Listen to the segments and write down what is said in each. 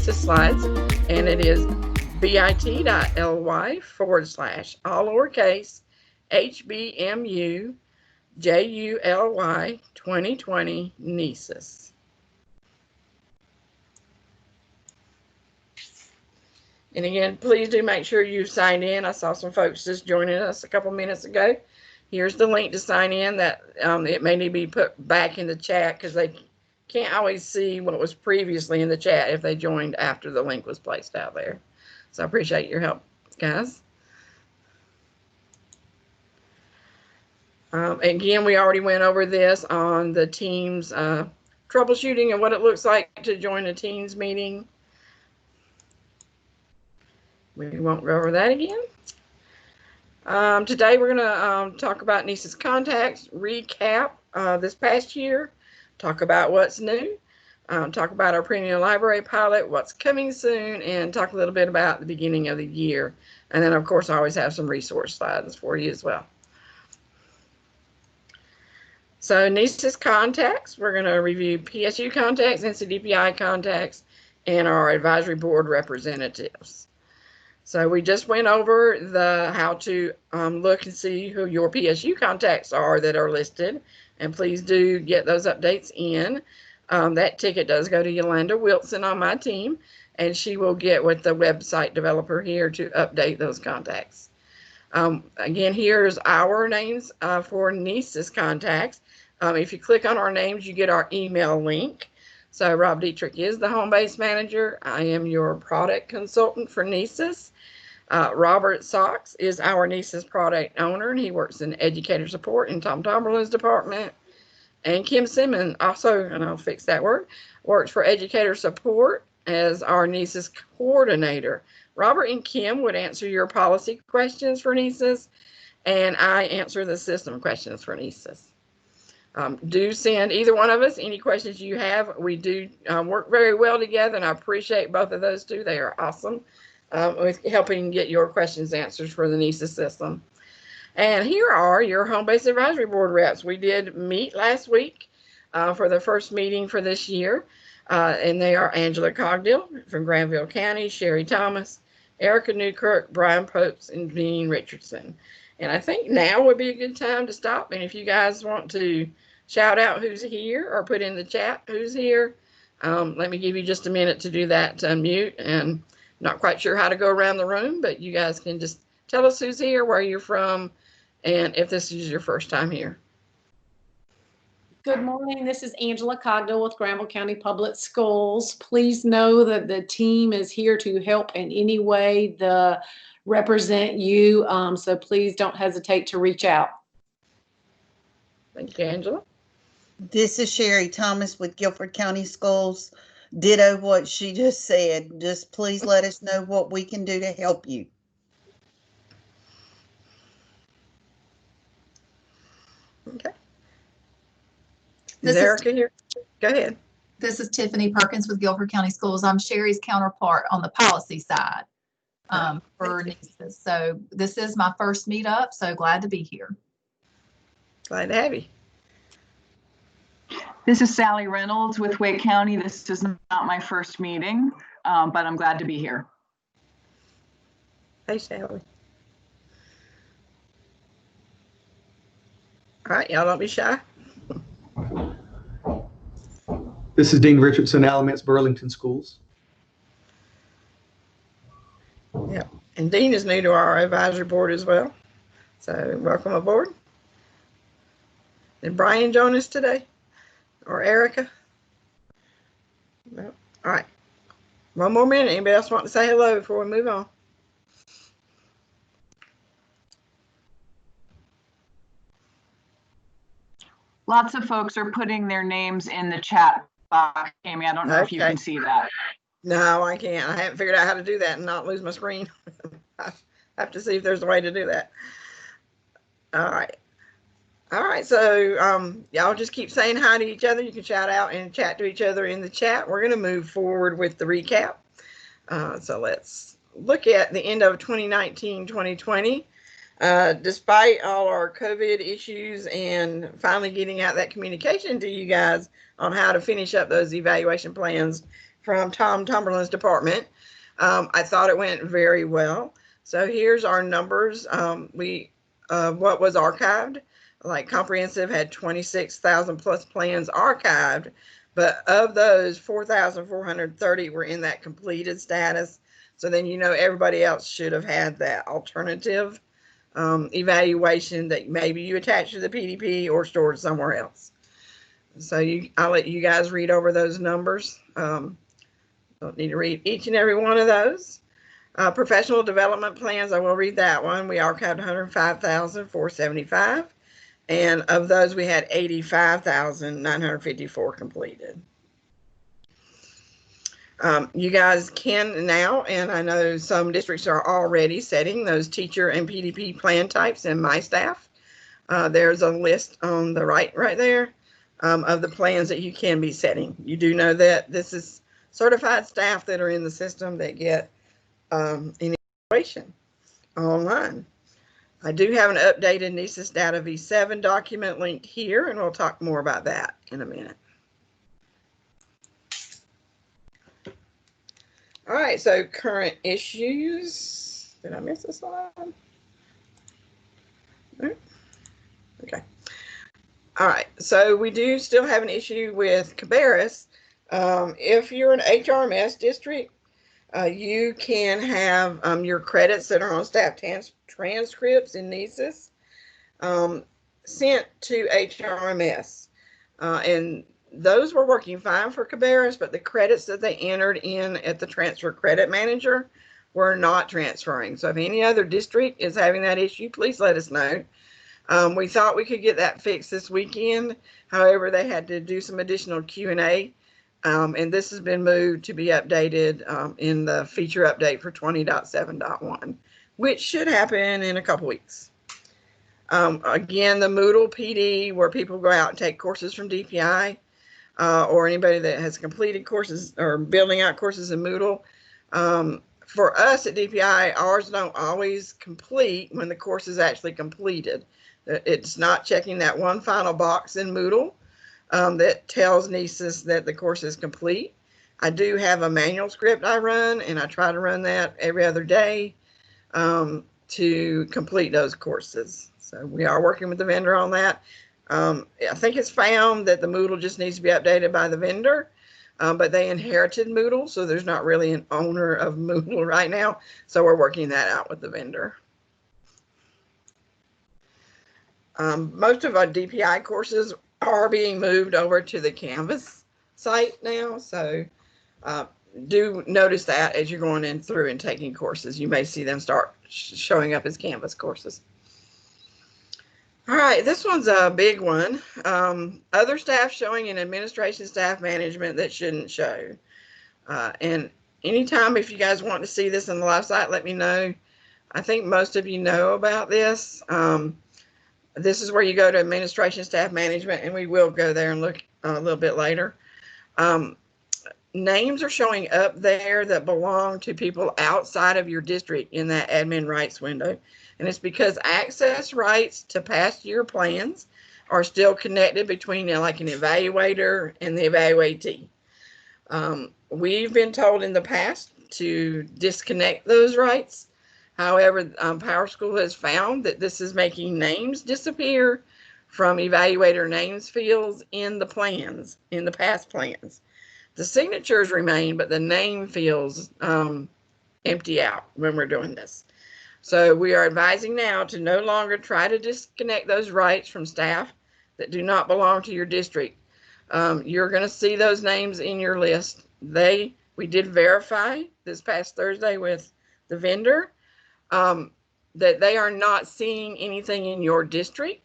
NCEES slides, and it is bit.ly / all lowercase HBMU JULY 2020 NCEES. And again, please do make sure you sign in. I saw some folks just joining us a couple minutes ago. Here's the link to sign in. That it may need to be put back in the chat because they can't always see what was previously in the chat if they joined after the link was placed out there. So I appreciate your help, guys. Again, we already went over this on the Teams troubleshooting and what it looks like to join a Teams meeting. We won't go over that again. Today we're going to talk about NCEES contacts, recap this past year, talk about what's new, talk about our premium library pilot, what's coming soon, and talk a little bit about the beginning of the year. And then, of course, I always have some resource slides for you as well. So NCEES contacts, we're going to review PSU contacts, NCDPI contacts, and our advisory board representatives. So we just went over the how to look and see who your PSU contacts are that are listed, and please do get those updates in. That ticket does go to Yolanda Wilson on my team, and she will get with the website developer here to update those contacts. Again, here's our names for NCEES contacts. If you click on our names, you get our email link. So Rob Dietrich is the home-based manager. I am your product consultant for NCEES. Robert Sox is our NCEES product owner, and he works in educator support in Tom Tomberlin's department. And Kim Simmons also, and I'll fix that word, works for educator support as our NCEES coordinator. Robert and Kim would answer your policy questions for NCEES, and I answer the system questions for NCEES. Do send either one of us any questions you have. We do work very well together, and I appreciate both of those two. They are awesome with helping get your questions answered for the NCEES system. And here are your home-based advisory board reps. We did meet last week for the first meeting for this year, and they are Angela Cogdill from Granville County, Sherry Thomas, Erica Newkirk, Brian Popes, and Dean Richardson. And I think now would be a good time to stop. And if you guys want to shout out who's here or put in the chat who's here, let me give you just a minute to do that, to unmute. And not quite sure how to go around the room, but you guys can just tell us who's here, where you're from, and if this is your first time here. Good morning. This is Angela Cogdill with Granville County Public Schools. Please know that the team is here to help in any way to represent you. So please don't hesitate to reach out. Thank you, Angela. This is Sherry Thomas with Guilford County Schools. Ditto what she just said. Just please let us know what we can do to help you. Okay. Is Erica here? Go ahead. This is Tiffany Perkins with Guilford County Schools. I'm Sherry's counterpart on the policy side for NCEES. So this is my first meetup, so glad to be here. Glad to have you. This is Sally Reynolds with Wake County. This is not my first meeting, but I'm glad to be here. Hey, Sally. All right, y'all don't be shy. This is Dean Richardson, Alamance Burlington Schools. Yeah, and Dean is new to our advisory board as well. So welcome aboard. Did Brian join us today? Or Erica? No. All right. One more minute. Anybody else want to say hello before we move on? Lots of folks are putting their names in the chat box. Amy, I don't know if you can see that. No, I can't. I haven't figured out how to do that and not lose my screen. I have to see if there's a way to do that. All right. All right, so y'all just keep saying hi to each other. You can shout out and chat to each other in the chat. We're going to move forward with the recap. So let's look at the end of 2019-2020. Despite all our COVID issues and finally getting out that communication to you guys on how to finish up those evaluation plans from Tom Tumberland's department. I thought it went very well. So here's our numbers. What was archived, like comprehensive had 26,000 plus plans archived, but of those 4,430 were in that completed status. So then, everybody else should have had that alternative evaluation that maybe you attach to the PDP or stored somewhere else. So I'll let you guys read over those numbers. Don't need to read each and every one of those. Professional development plans, I will read that one. We archived 105,475. And of those, we had 85,954 completed. You guys can now, and I know some districts are already setting those teacher and PDP plan types in My Staff. There's a list on the right there of the plans that you can be setting. You do know that this is certified staff that are in the system that get an evaluation online. I do have an updated NCEES Data V7 document linked here, and we'll talk more about that in a minute. All right, so current issues. Did I miss a slide? Okay. All right, so we do still have an issue with Cabarrus. If you're an HRMS district, you can have your credits that are on staff transcripts in NCEES sent to HRMS. And those were working fine for Cabarrus, but the credits that they entered in at the transfer credit manager were not transferring. So if any other district is having that issue, please let us know. We thought we could get that fixed this weekend. However, they had to do some additional Q&A, and this has been moved to be updated in the feature update for 20.7.1, which should happen in a couple weeks. Again, the Moodle PD, where people go out and take courses from DPI, or anybody that has completed courses or building out courses in Moodle. For us at DPI, ours don't always complete when the course is actually completed. It's not checking that one final box in Moodle that tells NCEES that the course is complete. I do have a manual script I run, and I try to run that every other day to complete those courses. So we are working with the vendor on that. I think it's found that the Moodle just needs to be updated by the vendor, but they inherited Moodle, so there's not really an owner of Moodle right now. So we're working that out with the vendor. Most of our DPI courses are being moved over to the Canvas site now. So do notice that as you're going in through and taking courses, you may see them start showing up as Canvas courses. All right, this one's a big one. Other staff showing in administration staff management that shouldn't show. And anytime if you guys want to see this on the live site, let me know. I think most of you know about this. This is where you go to administration staff management, and we will go there and look a little bit later. Names are showing up there that belong to people outside of your district in that admin rights window. And it's because access rights to past year plans are still connected between like an evaluator and the evaluatee. We've been told in the past to disconnect those rights. However, PowerSchool has found that this is making names disappear from evaluator names fields in the plans, in the past plans. The signatures remain, but the name fields empty out when we're doing this. So we are advising now to no longer try to disconnect those rights from staff that do not belong to your district. You're going to see those names in your list. We did verify this past Thursday with the vendor that they are not seeing anything in your district.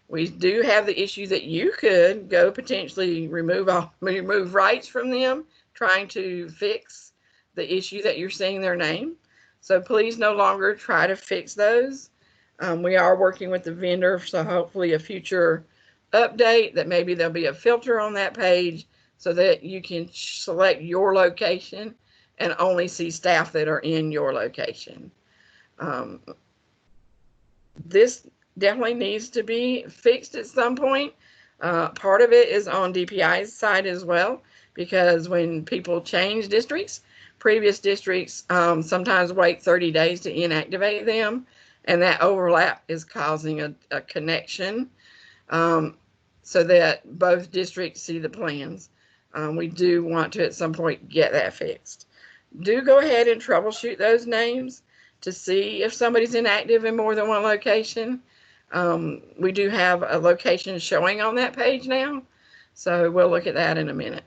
We do have the issue that you could go potentially remove rights from them, trying to fix the issue that you're seeing their name. So please no longer try to fix those. We are working with the vendor, so hopefully a future update that maybe there'll be a filter on that page so that you can select your location and only see staff that are in your location. This definitely needs to be fixed at some point. Part of it is on DPI's side as well, because when people change districts, previous districts sometimes wait 30 days to inactivate them, and that overlap is causing a connection so that both districts see the plans. We do want to at some point get that fixed. Do go ahead and troubleshoot those names to see if somebody's inactive in more than one location. We do have a location showing on that page now, so we'll look at that in a minute.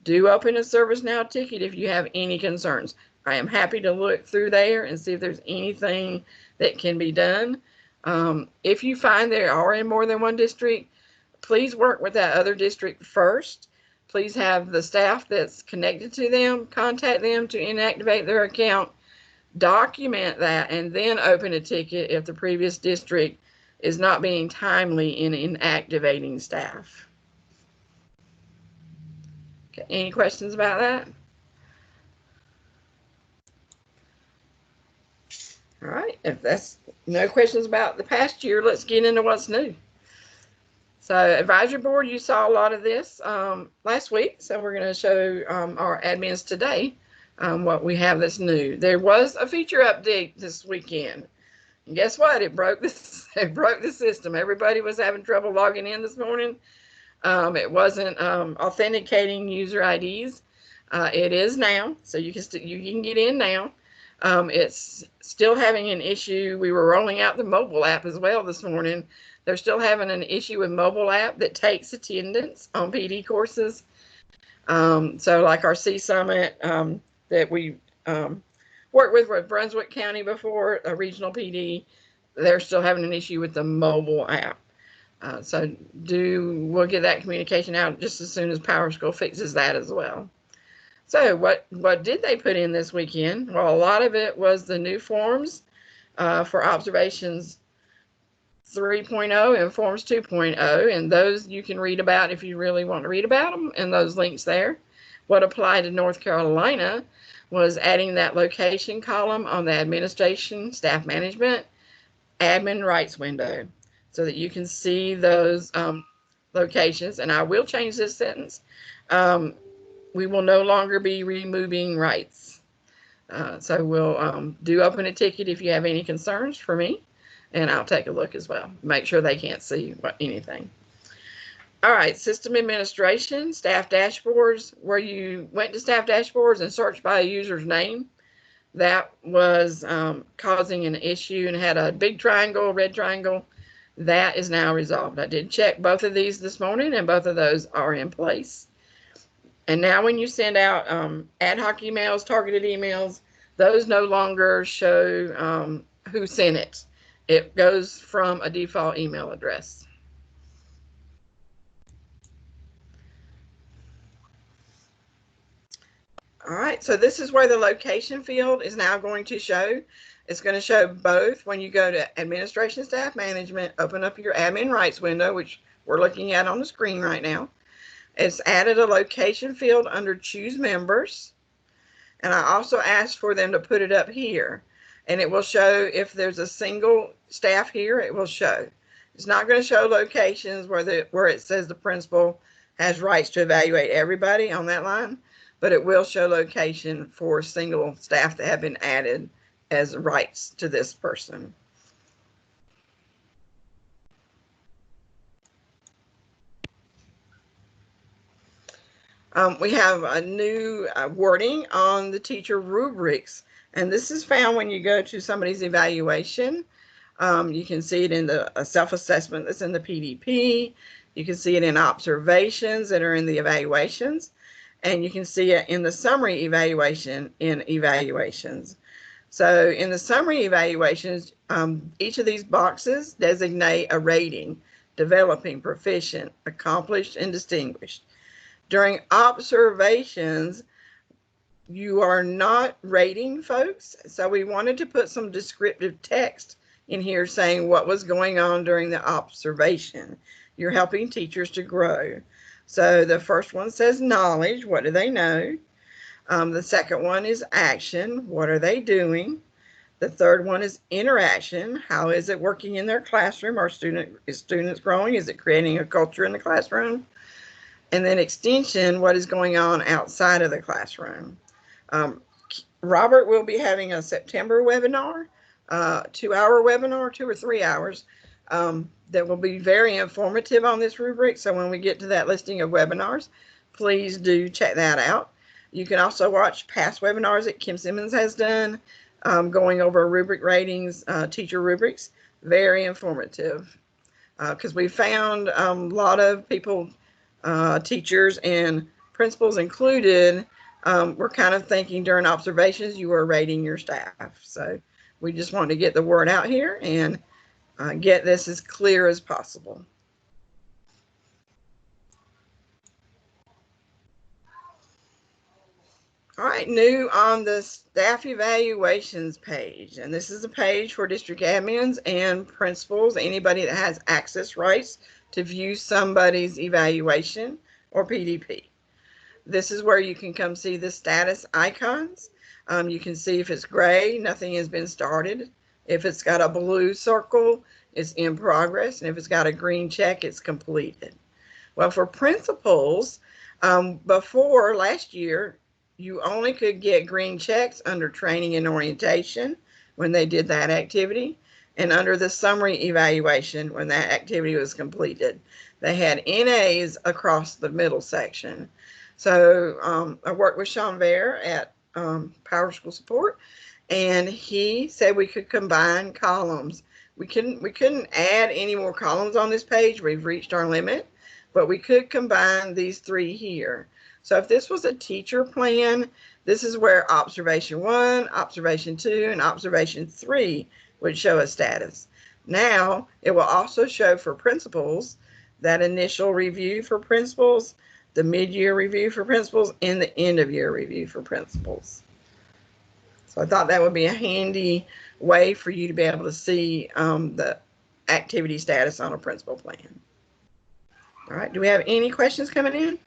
Do open a ServiceNow ticket if you have any concerns. I am happy to look through there and see if there's anything that can be done. If you find they are in more than one district, please work with that other district first. Please have the staff that's connected to them contact them to inactivate their account, document that, and then open a ticket if the previous district is not being timely in inactivating staff. Okay, any questions about that? All right, if that's no questions about the past year, let's get into what's new. So advisory board, you saw a lot of this last week, so we're going to show our admins today what we have that's new. There was a feature update this weekend. And guess what? It broke this. It broke the system. Everybody was having trouble logging in this morning. It wasn't authenticating user IDs. It is now, so you can get in now. It's still having an issue. We were rolling out the mobile app as well this morning. They're still having an issue with mobile app that takes attendance on PD courses. So like our C Summit that we worked with Brunswick County before, a regional PD, they're still having an issue with the mobile app. So we'll get that communication out just as soon as PowerSchool fixes that as well. So what did they put in this weekend? Well, a lot of it was the new forms for observations 3.0 and forms 2.0, and those you can read about if you really want to read about them, and those links there. What applied to North Carolina was adding that location column on the administration, staff management, admin rights window, so that you can see those locations. And I will change this sentence. We will no longer be removing rights. So we'll do open a ticket if you have any concerns for me, and I'll take a look as well. Make sure they can't see anything. All right, system administration, staff dashboards, where you went to staff dashboards and searched by a user's name. That was causing an issue and had a big triangle, red triangle. That is now resolved. I did check both of these this morning, and both of those are in place. And now when you send out ad hoc emails, targeted emails, those no longer show who sent it. It goes from a default email address. All right, so this is where the location field is now going to show. It's going to show both when you go to administration staff management, open up your admin rights window, which we're looking at on the screen right now. It's added a location field under choose members. And I also asked for them to put it up here. And it will show if there's a single staff here, it will show. It's not going to show locations where it says the principal has rights to evaluate everybody on that line, but it will show location for single staff that have been added as rights to this person. We have a new wording on the teacher rubrics, and this is found when you go to somebody's evaluation. You can see it in the self-assessment that's in the PDP. You can see it in observations that are in the evaluations, and you can see it in the summary evaluation in evaluations. So in the summary evaluations, each of these boxes designate a rating: developing, proficient, accomplished, and distinguished. During observations, you are not rating folks, so we wanted to put some descriptive text in here saying what was going on during the observation. You're helping teachers to grow. So the first one says knowledge, what do they know? The second one is action, what are they doing? The third one is interaction. How is it working in their classroom? Is students growing? Is it creating a culture in the classroom? And then extension, what is going on outside of the classroom? Robert will be having a September webinar, 2-hour webinar, 2 or 3 hours, that will be very informative on this rubric. So when we get to that listing of webinars, please do check that out. You can also watch past webinars that Kim Simmons has done, going over rubric ratings, teacher rubrics. Very informative, because we found a lot of people, teachers and principals included, were kind of thinking during observations you were rating your staff. So we just want to get the word out here and get this as clear as possible. All right, new on the staff evaluations page, and this is a page for district admins and principals, anybody that has access rights to view somebody's evaluation or PDP. This is where you can come see the status icons. You can see if it's gray, nothing has been started. If it's got a blue circle, it's in progress. And if it's got a green check, it's completed. Well, for principals, before last year, you only could get green checks under training and orientation when they did that activity, and under the summary evaluation when that activity was completed. They had NAs across the middle section. So I worked with Sean Vare at Power School Support, and he said we could combine columns. We couldn't add any more columns on this page. We've reached our limit, but we could combine these 3 here. So if this was a teacher plan, this is where observation 1, observation 2, and observation 3 would show a status. Now it will also show for principals that initial review for principals, the mid-year review for principals, and the end-of-year review for principals. So I thought that would be a handy way for you to be able to see the activity status on a principal plan. All right, do we have any questions coming in?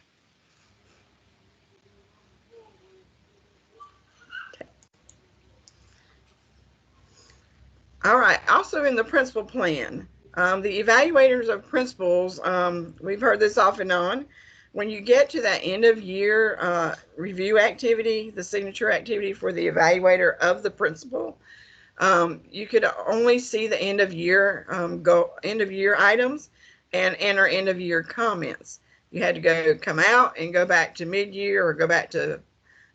Okay. All right, also in the principal plan, the evaluators of principals, we've heard this off and on. When you get to that end of year review activity, the signature activity for the evaluator of the principal, you could only see the end of year items and enter end of year comments. You had to come out and go back to mid-year or go back to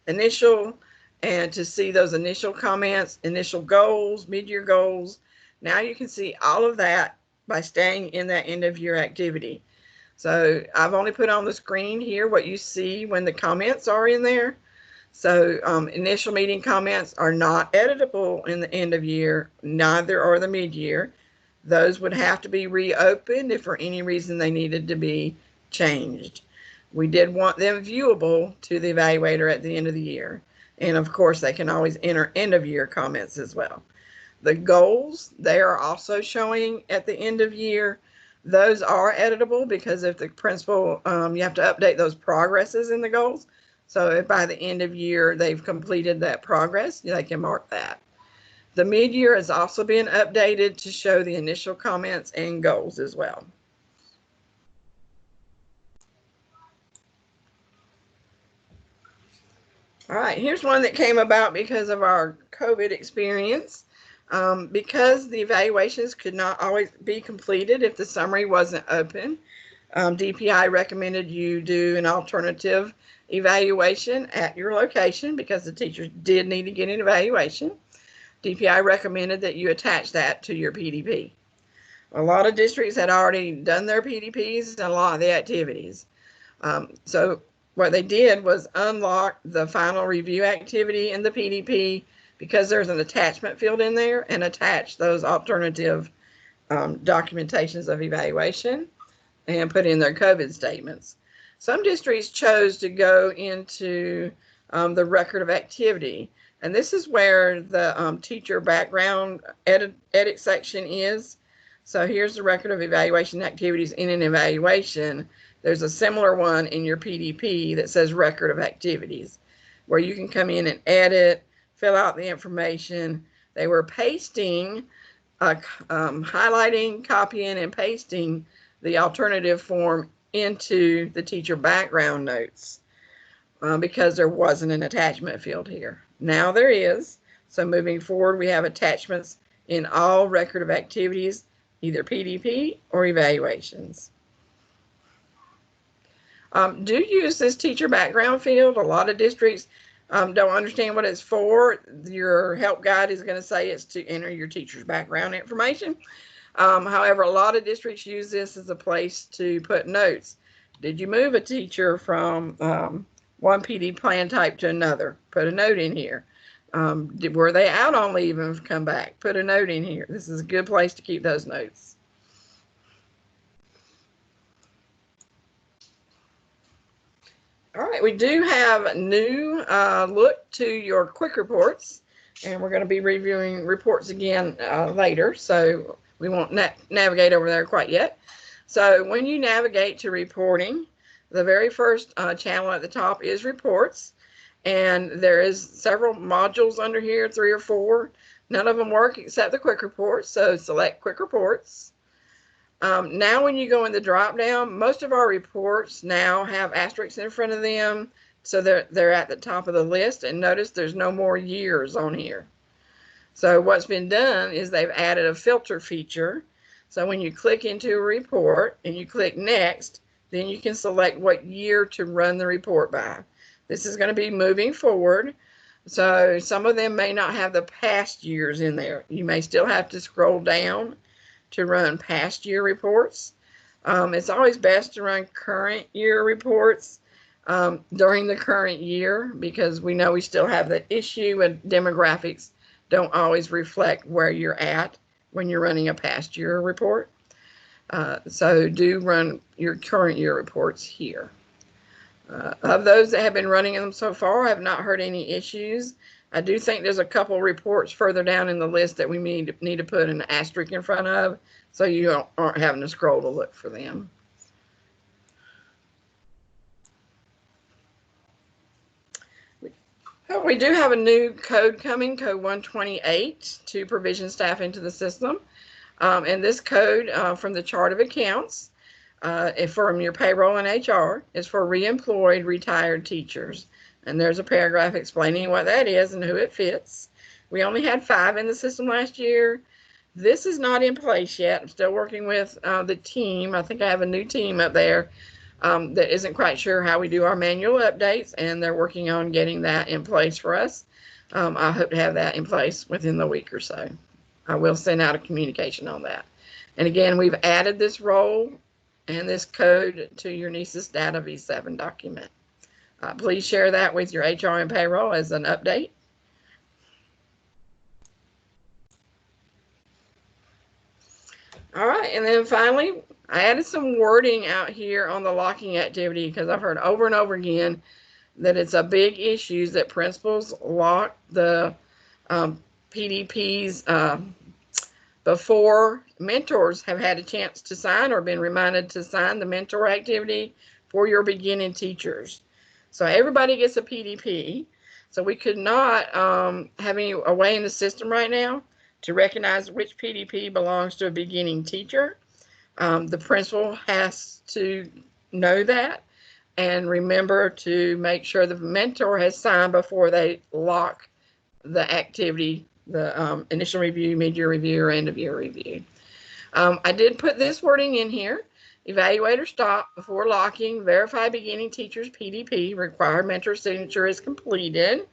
initial, and to see those initial comments, initial goals, mid-year goals. Now you can see all of that by staying in that end of year activity. So I've only put on the screen here what you see when the comments are in there. So initial meeting comments are not editable in the end of year, neither are the mid-year. Those would have to be reopened if for any reason they needed to be changed. We did want them viewable to the evaluator at the end of the year. And of course, they can always enter end of year comments as well. The goals, they are also showing at the end of year. Those are editable because if the principal, you have to update those progresses in the goals. So if by the end of year they've completed that progress, they can mark that. The mid-year has also been updated to show the initial comments and goals as well. All right, here's one that came about because of our COVID experience. Because the evaluations could not always be completed if the summary wasn't open, DPI recommended you do an alternative evaluation at your location because the teachers did need to get an evaluation. DPI recommended that you attach that to your PDP. A lot of districts had already done their PDPs and a lot of the activities. So what they did was unlock the final review activity in the PDP because there's an attachment field in there, and attach those alternative documentations of evaluation and put in their COVID statements. Some districts chose to go into the record of activity, and this is where the teacher background edit section is. So here's the record of evaluation activities in an evaluation. There's a similar one in your PDP that says record of activities, where you can come in and edit, fill out the information. they were pasting, highlighting, copying, and pasting the alternative form into the teacher background notes because there wasn't an attachment field here. Now there is. So moving forward, we have attachments in all record of activities, either PDP or evaluations. Do use this teacher background field. A lot of districts don't understand what it's for. Your help guide is going to say it's to enter your teacher's background information. However, a lot of districts use this as a place to put notes. Did you move a teacher from one PD plan type to another? Put a note in here. Were they out on leave and come back? Put a note in here. This is a good place to keep those notes. All right, we do have a new look to your quick reports, and we're going to be reviewing reports again later, so we won't navigate over there quite yet. So when you navigate to reporting, the very first channel at the top is reports, and there is several modules under here, 3 or 4. None of them work except the quick reports, so select quick reports. Now when you go in the drop down, most of our reports now have asterisks in front of them, so they're at the top of the list, and notice there's no more years on here. So what's been done is they've added a filter feature. So when you click into a report and you click next, then you can select what year to run the report by. This is going to be moving forward. So some of them may not have the past years in there. You may still have to scroll down to run past year reports. It's always best to run current year reports during the current year, because we know we still have the issue with demographics don't always reflect where you're at when you're running a past year report. So do run your current year reports here. Of those that have been running them so far, I have not heard any issues. I do think there's a couple reports further down in the list that we need to put an asterisk in front of, so you aren't having to scroll to look for them. We do have a new code coming, code 128, to provision staff into the system. And this code from the chart of accounts from your payroll and HR is for reemployed retired teachers. And there's a paragraph explaining what that is and who it fits. We only had 5 in the system last year. This is not in place yet. I'm still working with the team. I think I have a new team up there that isn't quite sure how we do our manual updates, and they're working on getting that in place for us. I hope to have that in place within the week or so. I will send out a communication on that. And again, we've added this role and this code to your NCEES Data V7 document. Please share that with your HR and payroll as an update. All right, and then finally, I added some wording out here on the locking activity, because I've heard over and over again that it's a big issue that principals lock the PDPs before mentors have had a chance to sign or been reminded to sign the mentor activity for your beginning teachers. So everybody gets a PDP. So we could not have any way in the system right now to recognize which PDP belongs to a beginning teacher. The principal has to know that and remember to make sure the mentor has signed before they lock the activity, the initial review, mid-year review, or end-of-year review. I did put this wording in here. Evaluator stop before locking. Verify beginning teacher's PDP. Required mentor signature is completed.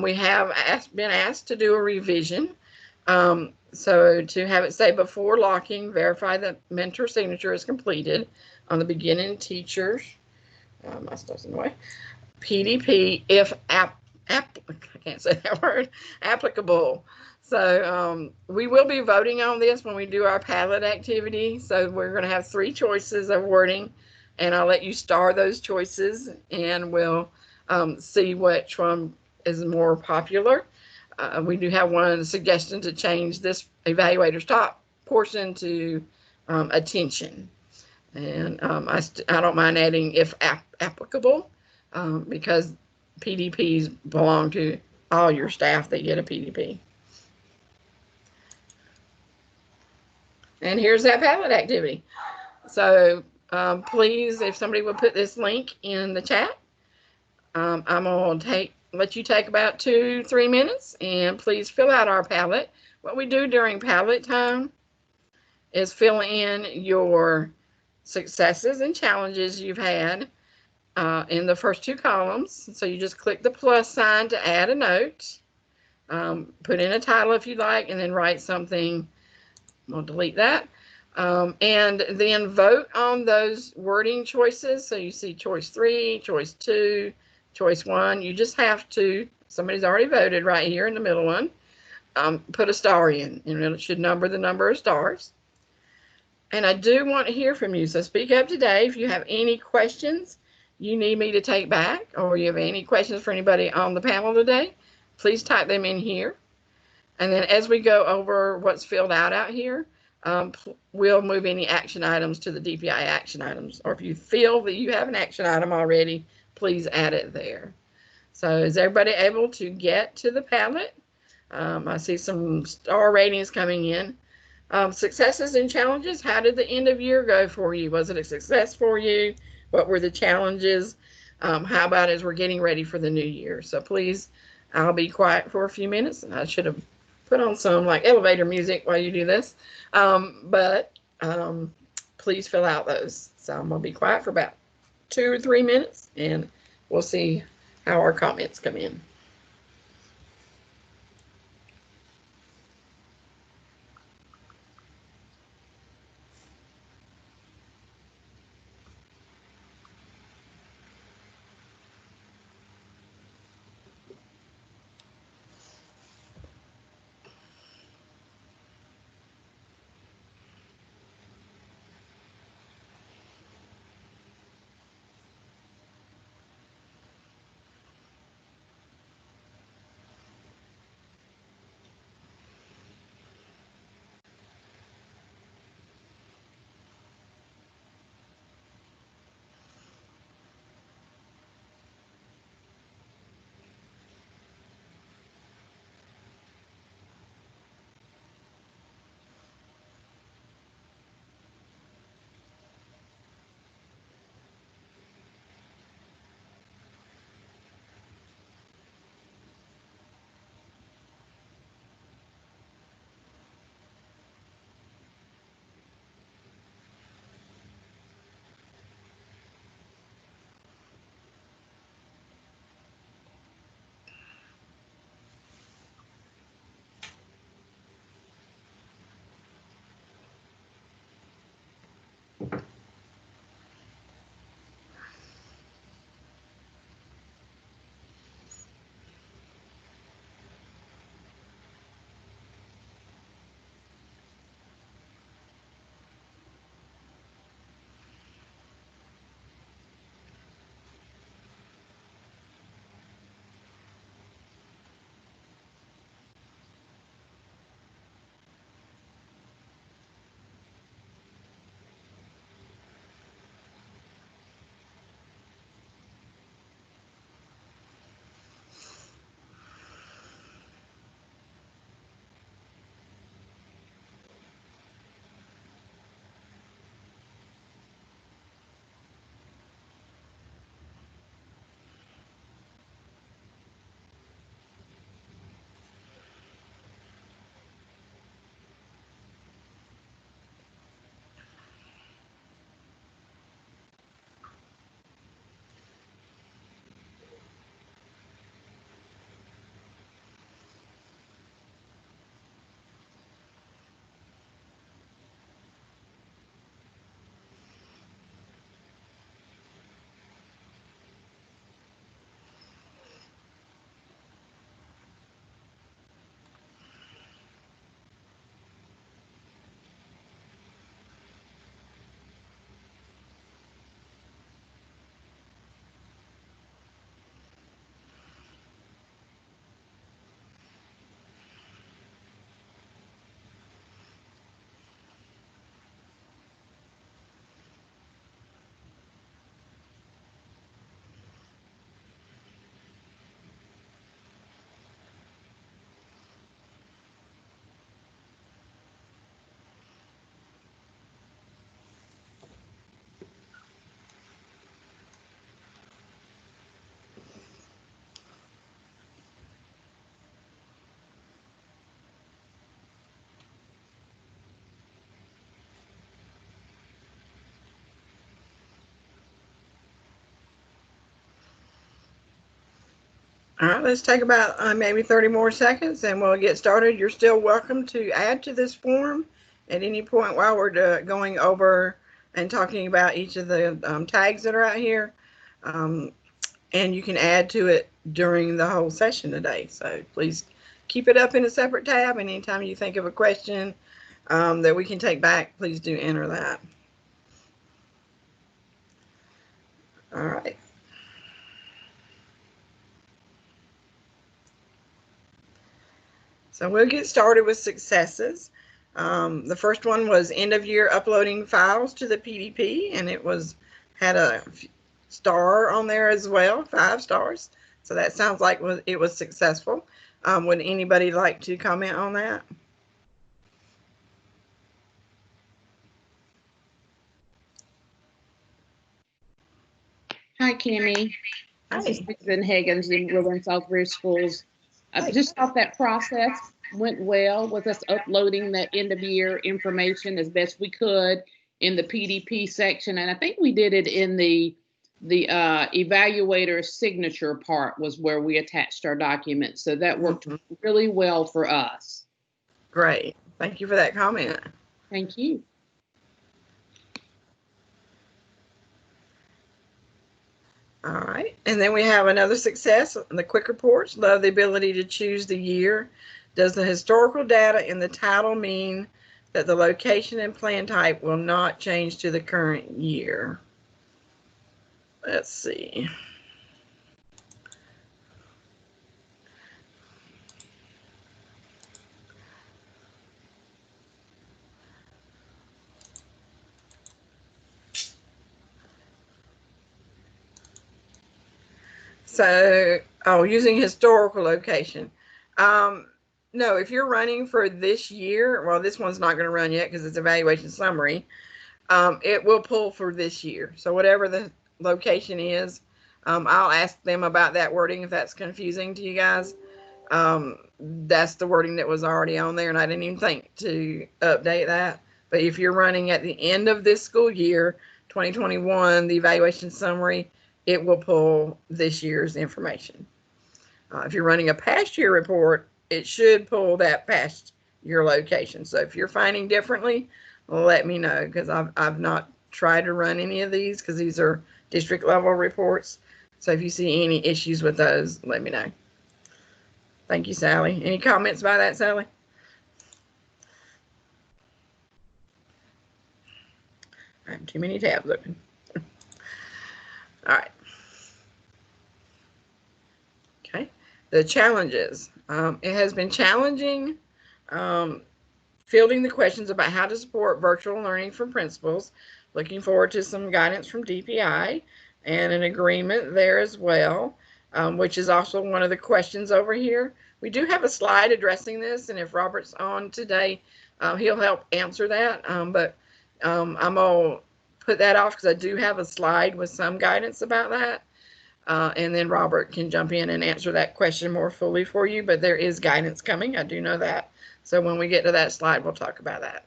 We have been asked to do a revision. So to have it say before locking, verify that mentor signature is completed on the beginning teacher's, my stuff's in the way, PDP if I can't say that word, applicable. So we will be voting on this when we do our pilot activity. So we're going to have 3 choices of wording, and I'll let you star those choices, and we'll see which one is more popular. We do have one suggestion to change this evaluator stop portion to attention. And I don't mind adding if applicable, because PDPs belong to all your staff that get a PDP. And here's that Padlet activity. So please, if somebody would put this link in the chat, I'm gonna let you take about 2-3 minutes, and please fill out our Padlet. What we do during Padlet time is fill in your successes and challenges you've had in the first 2 columns. So you just click the plus sign to add a note, put in a title if you like, and then write something. I'll delete that. And then vote on those wording choices. So you see choice 3, choice 2, choice 1. You just have to, somebody's already voted right here in the middle one, put a star in, and it should number the number of stars. And I do want to hear from you. So speak up today. If you have any questions you need me to take back, or you have any questions for anybody on the panel today, please type them in here. And then as we go over what's filled out here, we'll move any action items to the DPI action items. Or if you feel that you have an action item already, please add it there. So is everybody able to get to the Padlet? I see some star ratings coming in. Successes and challenges. How did the end of year go for you? Was it a success for you? What were the challenges? How about as we're getting ready for the new year? So please, I'll be quiet for a few minutes. I should have put on some like elevator music while you do this. But please fill out those. So I'm going to be quiet for about 2 or 3 minutes, and we'll see how our comments come in. All right, let's take about maybe 30 more seconds and we'll get started. You're still welcome to add to this form at any point while we're going over and talking about each of the tags that are out here. And you can add to it during the whole session today. So please keep it up in a separate tab. And anytime you think of a question that we can take back, please do enter that. All right. So we'll get started with successes. The first one was end of year uploading files to the PDP, and it had a star on there as well, 5 stars. So that sounds like it was successful. Would anybody like to comment on that? Hi, Kimmy. This is Hi. Susan Higgins in Woodland Southbridge Schools. I just thought that process went well with us uploading that end of year information as best we could in the PDP section. And I think we did it in the evaluator signature part was where we attached our documents. So that worked really well for us. Great. Thank you for that comment. Thank you. All right, and then we have another success, the quick reports. Love the ability to choose the year. Does the historical data in the title mean that the location and plan type will not change to the current year? Let's see. So, using historical location. No, if you're running for this year, well, this one's not going to run yet because it's evaluation summary. It will pull for this year. So whatever the location is, I'll ask them about that wording if that's confusing to you guys. That's the wording that was already on there, and I didn't even think to update that. But if you're running at the end of this school year, 2021, the evaluation summary, it will pull this year's information. If you're running a past year report, it should pull that past year location. So if you're finding differently, let me know, because I've not tried to run any of these because these are district level reports. So if you see any issues with those, let me know. Thank you, Sally. Any comments about that, Sally? I have too many tabs open. All right. Okay. The challenges. It has been challenging fielding the questions about how to support virtual learning from principals. Looking forward to some guidance from DPI and an agreement there as well, which is also one of the questions over here. We do have a slide addressing this, and if Robert's on today, he'll help answer that. But I'm going to put that off because I do have a slide with some guidance about that. And then Robert can jump in and answer that question more fully for you. But there is guidance coming. I do know that. So when we get to that slide, we'll talk about that.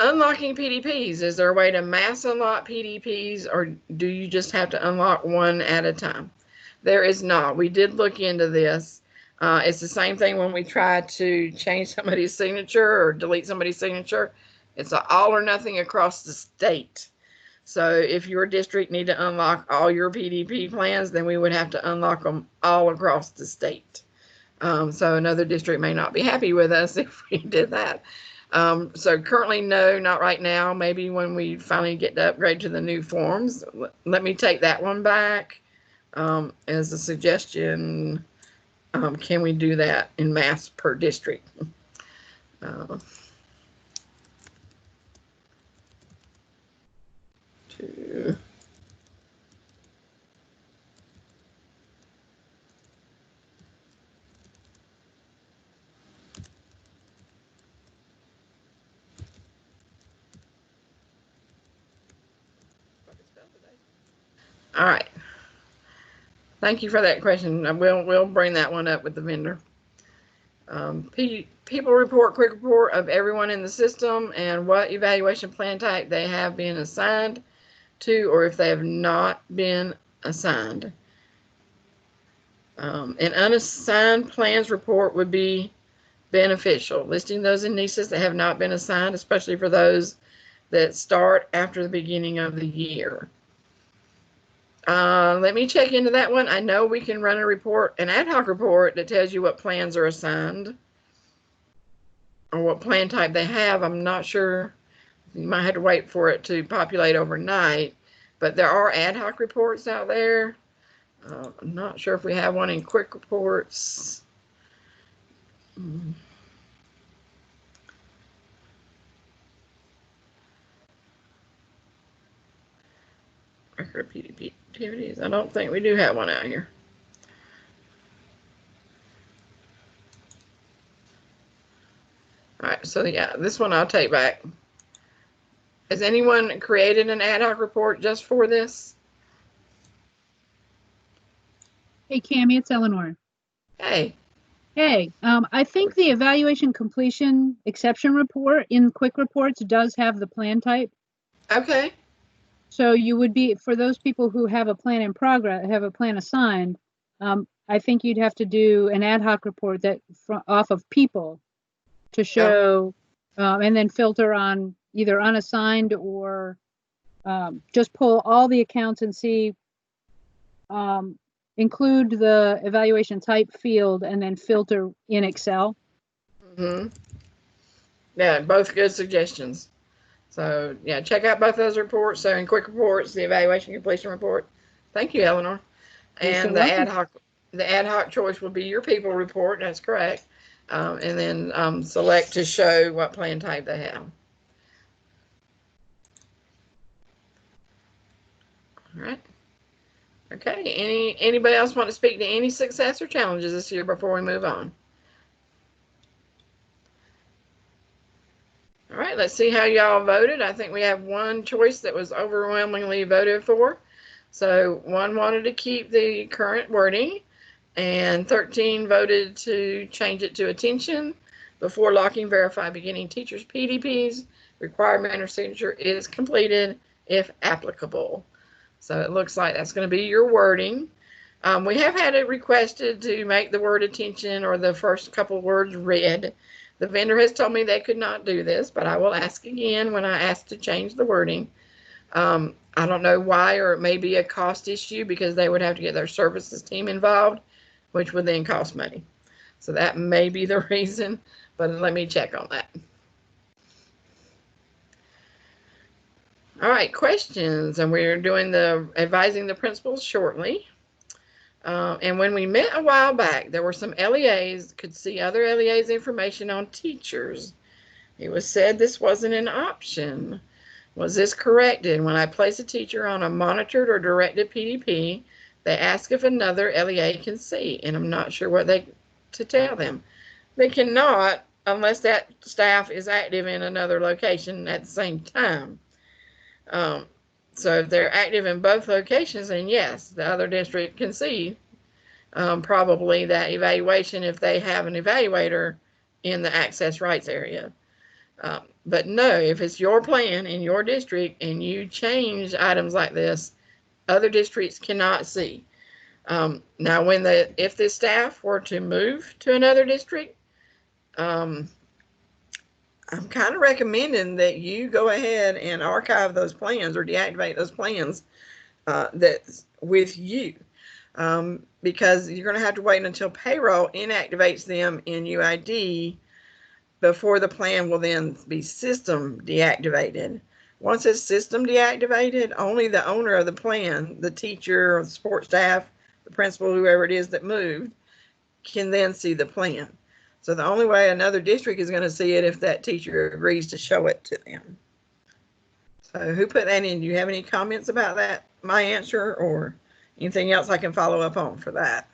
Unlocking PDPs. Is there a way to mass unlock PDPs, or do you just have to unlock one at a time? There is not. We did look into this. It's the same thing when we try to change somebody's signature or delete somebody's signature. It's an all or nothing across the state. So if your district need to unlock all your PDP plans, then we would have to unlock them all across the state. So another district may not be happy with us if we did that. So currently, no, not right now. Maybe when we finally get to upgrade to the new forms. Let me take that one back as a suggestion. Can we do that in mass per district? Two. All right. Thank you for that question. We'll bring that one up with the vendor. People report, quick report of everyone in the system and what evaluation plan type they have been assigned to, or if they have not been assigned. An unassigned plans report would be beneficial. Listing those in NCEES that have not been assigned, especially for those that start after the beginning of the year. Let me check into that one. I know we can run a report, an ad hoc report that tells you what plans are assigned or what plan type they have. I'm not sure. You might have to wait for it to populate overnight, but there are ad hoc reports out there. I'm not sure if we have one in quick reports. Record of PDP activities. I don't think we do have one out here. All right, so yeah, this one I'll take back. Has anyone created an ad hoc report just for this? Hey, Cammie, it's Eleanor. Hey. Hey, I think the evaluation completion exception report in quick reports does have the plan type. Okay. So you would be, for those people who have a plan in progress, have a plan assigned, I think you'd have to do an ad hoc report that off of people to show, and then filter on either unassigned or just pull all the accounts and see, include the evaluation type field and then filter in Excel. Yeah, both good suggestions. So yeah, check out both those reports. So in quick reports, the evaluation completion report. Thank you, Eleanor. And the ad hoc choice will be your people report. That's correct. And then select to show what plan type they have. All right. Okay. Anybody else want to speak to any success or challenges this year before we move on? All right, let's see how y'all voted. I think we have one choice that was overwhelmingly voted for. So one wanted to keep the current wording, and 13 voted to change it to attention before locking verify beginning teachers PDPs. Requirement or signature is completed if applicable. So it looks like that's going to be your wording. We have had it requested to make the word attention or the first couple words red. The vendor has told me they could not do this, but I will ask again when I ask to change the wording. I don't know why, or it may be a cost issue because they would have to get their services team involved, which would then cost money. So that may be the reason, but let me check on that. All right, questions, and we're doing the advising the principals shortly. And when we met a while back, there were some LEAs, could see other LEAs information on teachers. It was said this wasn't an option. Was this corrected? When I place a teacher on a monitored or directed PDP, they ask if another LEA can see, and I'm not sure what to tell them. They cannot unless that staff is active in another location at the same time. So if they're active in both locations, then yes, the other district can see probably that evaluation if they have an evaluator in the access rights area. But no, if it's your plan in your district and you change items like this, other districts cannot see. Now, if the staff were to move to another district, I'm kind of recommending that you go ahead and archive those plans or deactivate those plans that's with you, because you're going to have to wait until payroll inactivates them in UID before the plan will then be system deactivated. Once it's system deactivated, only the owner of the plan, the teacher or the support staff, the principal, whoever it is that moved, can then see the plan. So the only way another district is going to see it if that teacher agrees to show it to them. So who put that in? Do you have any comments about that, my answer, or anything else I can follow up on for that?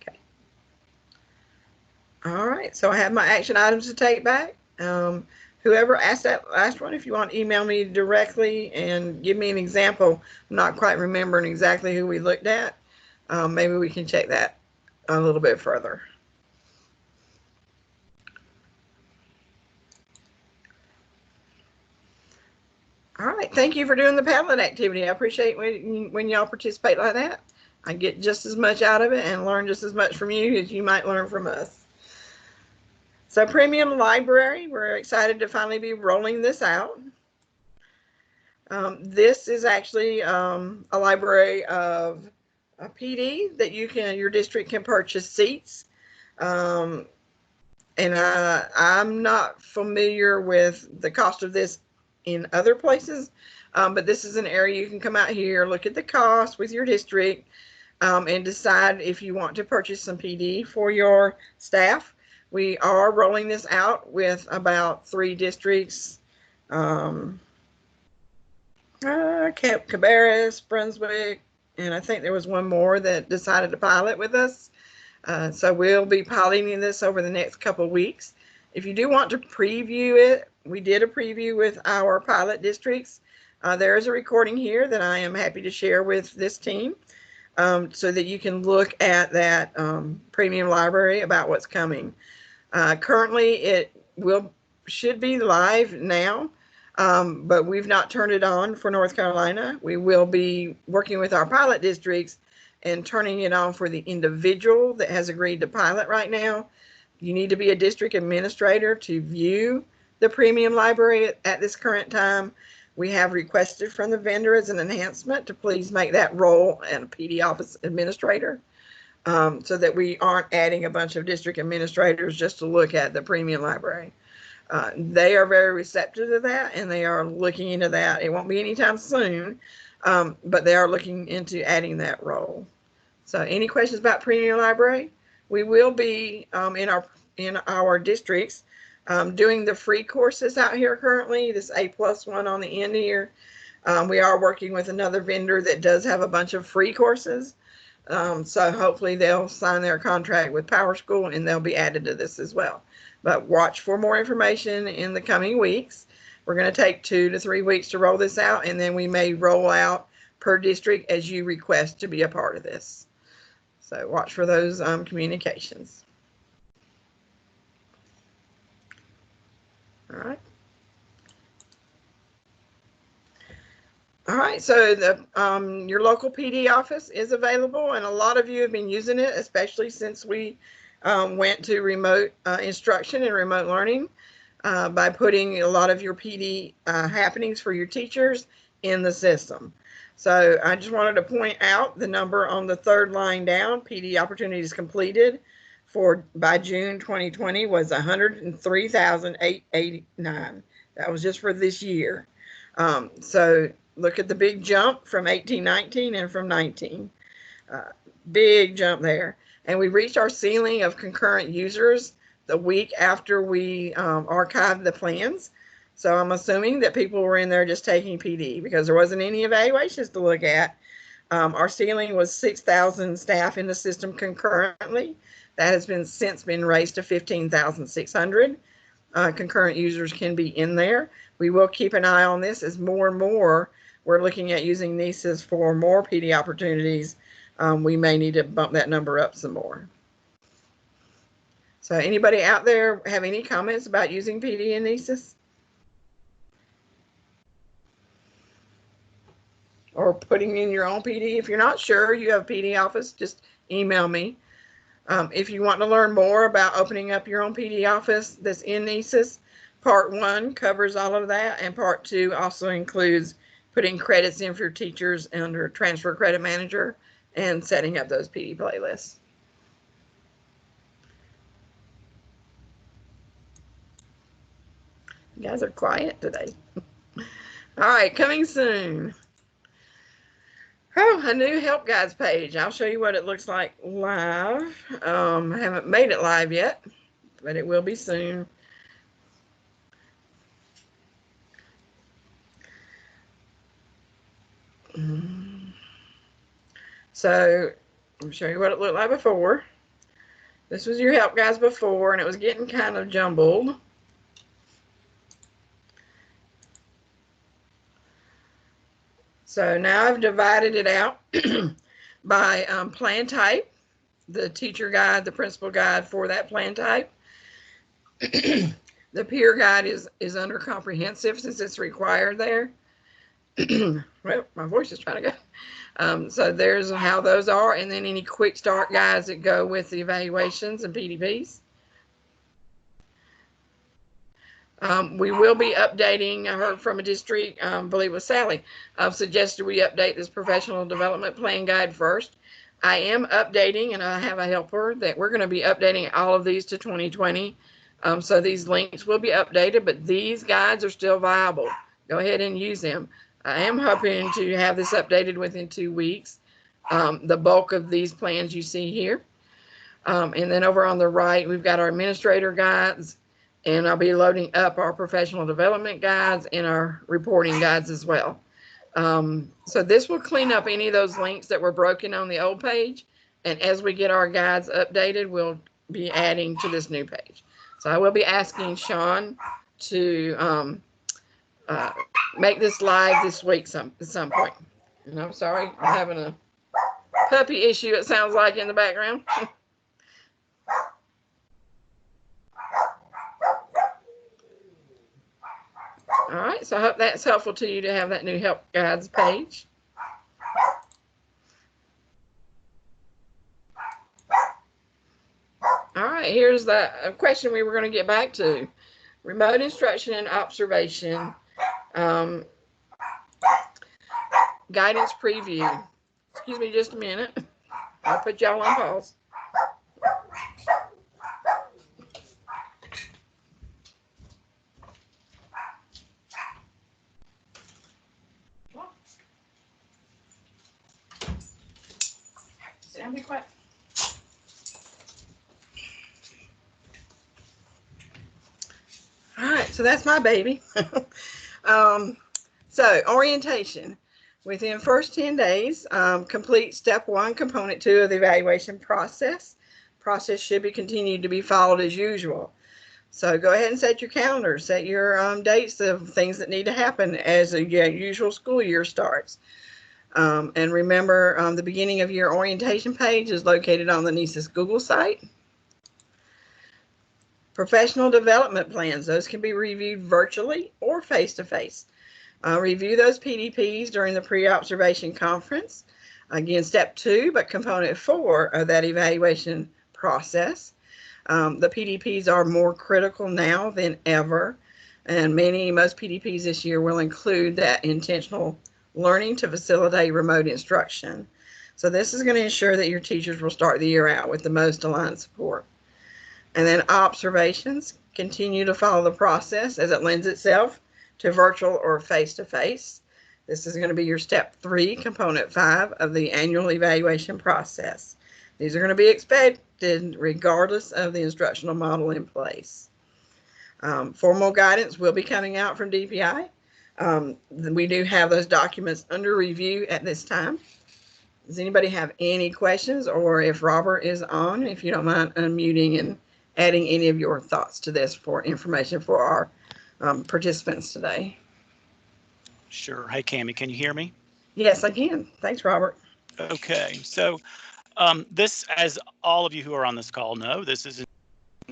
Okay. All right, so I have my action items to take back. Whoever asked that last one, if you want to email me directly and give me an example, I'm not quite remembering exactly who we looked at. Maybe we can check that a little bit further. All right, thank you for doing the Padlet activity. I appreciate when y'all participate like that. I get just as much out of it and learn just as much from you as you might learn from us. So Premium Library, we're excited to finally be rolling this out. This is actually a library of a PD that your district can purchase seats. And I'm not familiar with the cost of this in other places, but this is an area you can come out here, look at the cost with your district, and decide if you want to purchase some PD for your staff. We are rolling this out with about 3 districts, Cabarrus, Brunswick, and I think there was one more that decided to pilot with us. So we'll be piloting this over the next couple of weeks. If you do want to preview it, we did a preview with our pilot districts. There is a recording here that I am happy to share with this team, so that you can look at that premium library about what's coming. Currently, it should be live now, but we've not turned it on for North Carolina. We will be working with our pilot districts and turning it on for the individual that has agreed to pilot right now. You need to be a district administrator to view the premium library at this current time. We have requested from the vendor as an enhancement to please make that role and a PD office administrator, so that we aren't adding a bunch of district administrators just to look at the premium library. They are very receptive to that, and they are looking into that. It won't be anytime soon, but they are looking into adding that role. So any questions about premium library? We will be in our districts doing the free courses out here currently, this A+1 on the end here. We are working with another vendor that does have a bunch of free courses. So hopefully they'll sign their contract with PowerSchool and they'll be added to this as well. But watch for more information in the coming weeks. We're going to take 2 to 3 weeks to roll this out, and then we may roll out per district as you request to be a part of this. So watch for those communications. All right. All right, so your local PD office is available, and a lot of you have been using it, especially since we went to remote instruction and remote learning by putting a lot of your PD happenings for your teachers in the system. So I just wanted to point out the number on the 3rd line down, PD opportunities completed by June 2020 was 103,889. That was just for this year. So look at the big jump from 18-19 and from 19. Big jump there. And we reached our ceiling of concurrent users the week after we archived the plans. So I'm assuming that people were in there just taking PD because there wasn't any evaluations to look at. Our ceiling was 6,000 staff in the system concurrently. That has since been raised to 15,600. Concurrent users can be in there. We will keep an eye on this as more and more we're looking at using NCEES for more PD opportunities. We may need to bump that number up some more. So anybody out there have any comments about using PD in NCEES? Or putting in your own PD? If you're not sure you have a PD office, just email me. If you want to learn more about opening up your own PD office that's in NCEES, Part 1 covers all of that, and Part 2 also includes putting credits in for your teachers under Transfer Credit Manager and setting up those PD playlists. You guys are quiet today. All right, coming soon. Oh, a new help guides page. I'll show you what it looks like live. I haven't made it live yet, but it will be soon. So I'll show you what it looked like before. This was your help guides before, and it was getting kind of jumbled. So now I've divided it out by plan type, the teacher guide, the principal guide for that plan type. The peer guide is under comprehensive since it's required there. Well, my voice is trying to go. So there's how those are, and then any quick start guides that go with the evaluations and PDPs. We will be updating. I heard from a district, I believe it was Sally, suggested we update this professional development plan guide first. I am updating, and I have a helper that we're going to be updating all of these to 2020. So these links will be updated, but these guides are still viable. Go ahead and use them. I am hoping to have this updated within 2 weeks. The bulk of these plans you see here. And then over on the right, we've got our administrator guides, and I'll be loading up our professional development guides and our reporting guides as well. So this will clean up any of those links that were broken on the old page. And as we get our guides updated, we'll be adding to this new page. So I will be asking Sean to make this live this week at some point. And I'm sorry, I'm having a puppy issue, it sounds like, in the background. All right, so I hope that's helpful to you to have that new help guides page. All right, here's the question we were going to get back to. Remote instruction and observation. Guidance preview. Excuse me just a minute. I'll put y'all on pause. Sit down, be quiet. All right, so that's my baby. So orientation. Within first 10 days, complete step 1, component 2 of the evaluation process. Process should be continued to be followed as usual. So go ahead and set your calendar, set your dates of things that need to happen as the usual school year starts. And remember, the beginning of your orientation page is located on the NCEES Google site. Professional development plans, those can be reviewed virtually or face-to-face. Review those PDPs during the pre-observation conference. Again, step 2, but component 4 of that evaluation process. The PDPs are more critical now than ever, and most PDPs this year will include that intentional learning to facilitate remote instruction. So this is going to ensure that your teachers will start the year out with the most aligned support. And then observations, continue to follow the process as it lends itself to virtual or face-to-face. This is going to be your step 3, component 5 of the annual evaluation process. These are going to be expected regardless of the instructional model in place. Formal guidance will be coming out from DPI. We do have those documents under review at this time. Does anybody have any questions, or if Robert is on, if you don't mind unmuting and adding any of your thoughts to this for information for our participants today? Sure. Hey, Cammie, can you hear me? Yes, I can. Thanks, Robert. Okay. So this, as all of you who are on this call know, this is an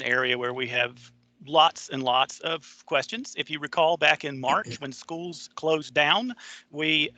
area where we have lots and lots of questions. If you recall, back in March when schools closed down, we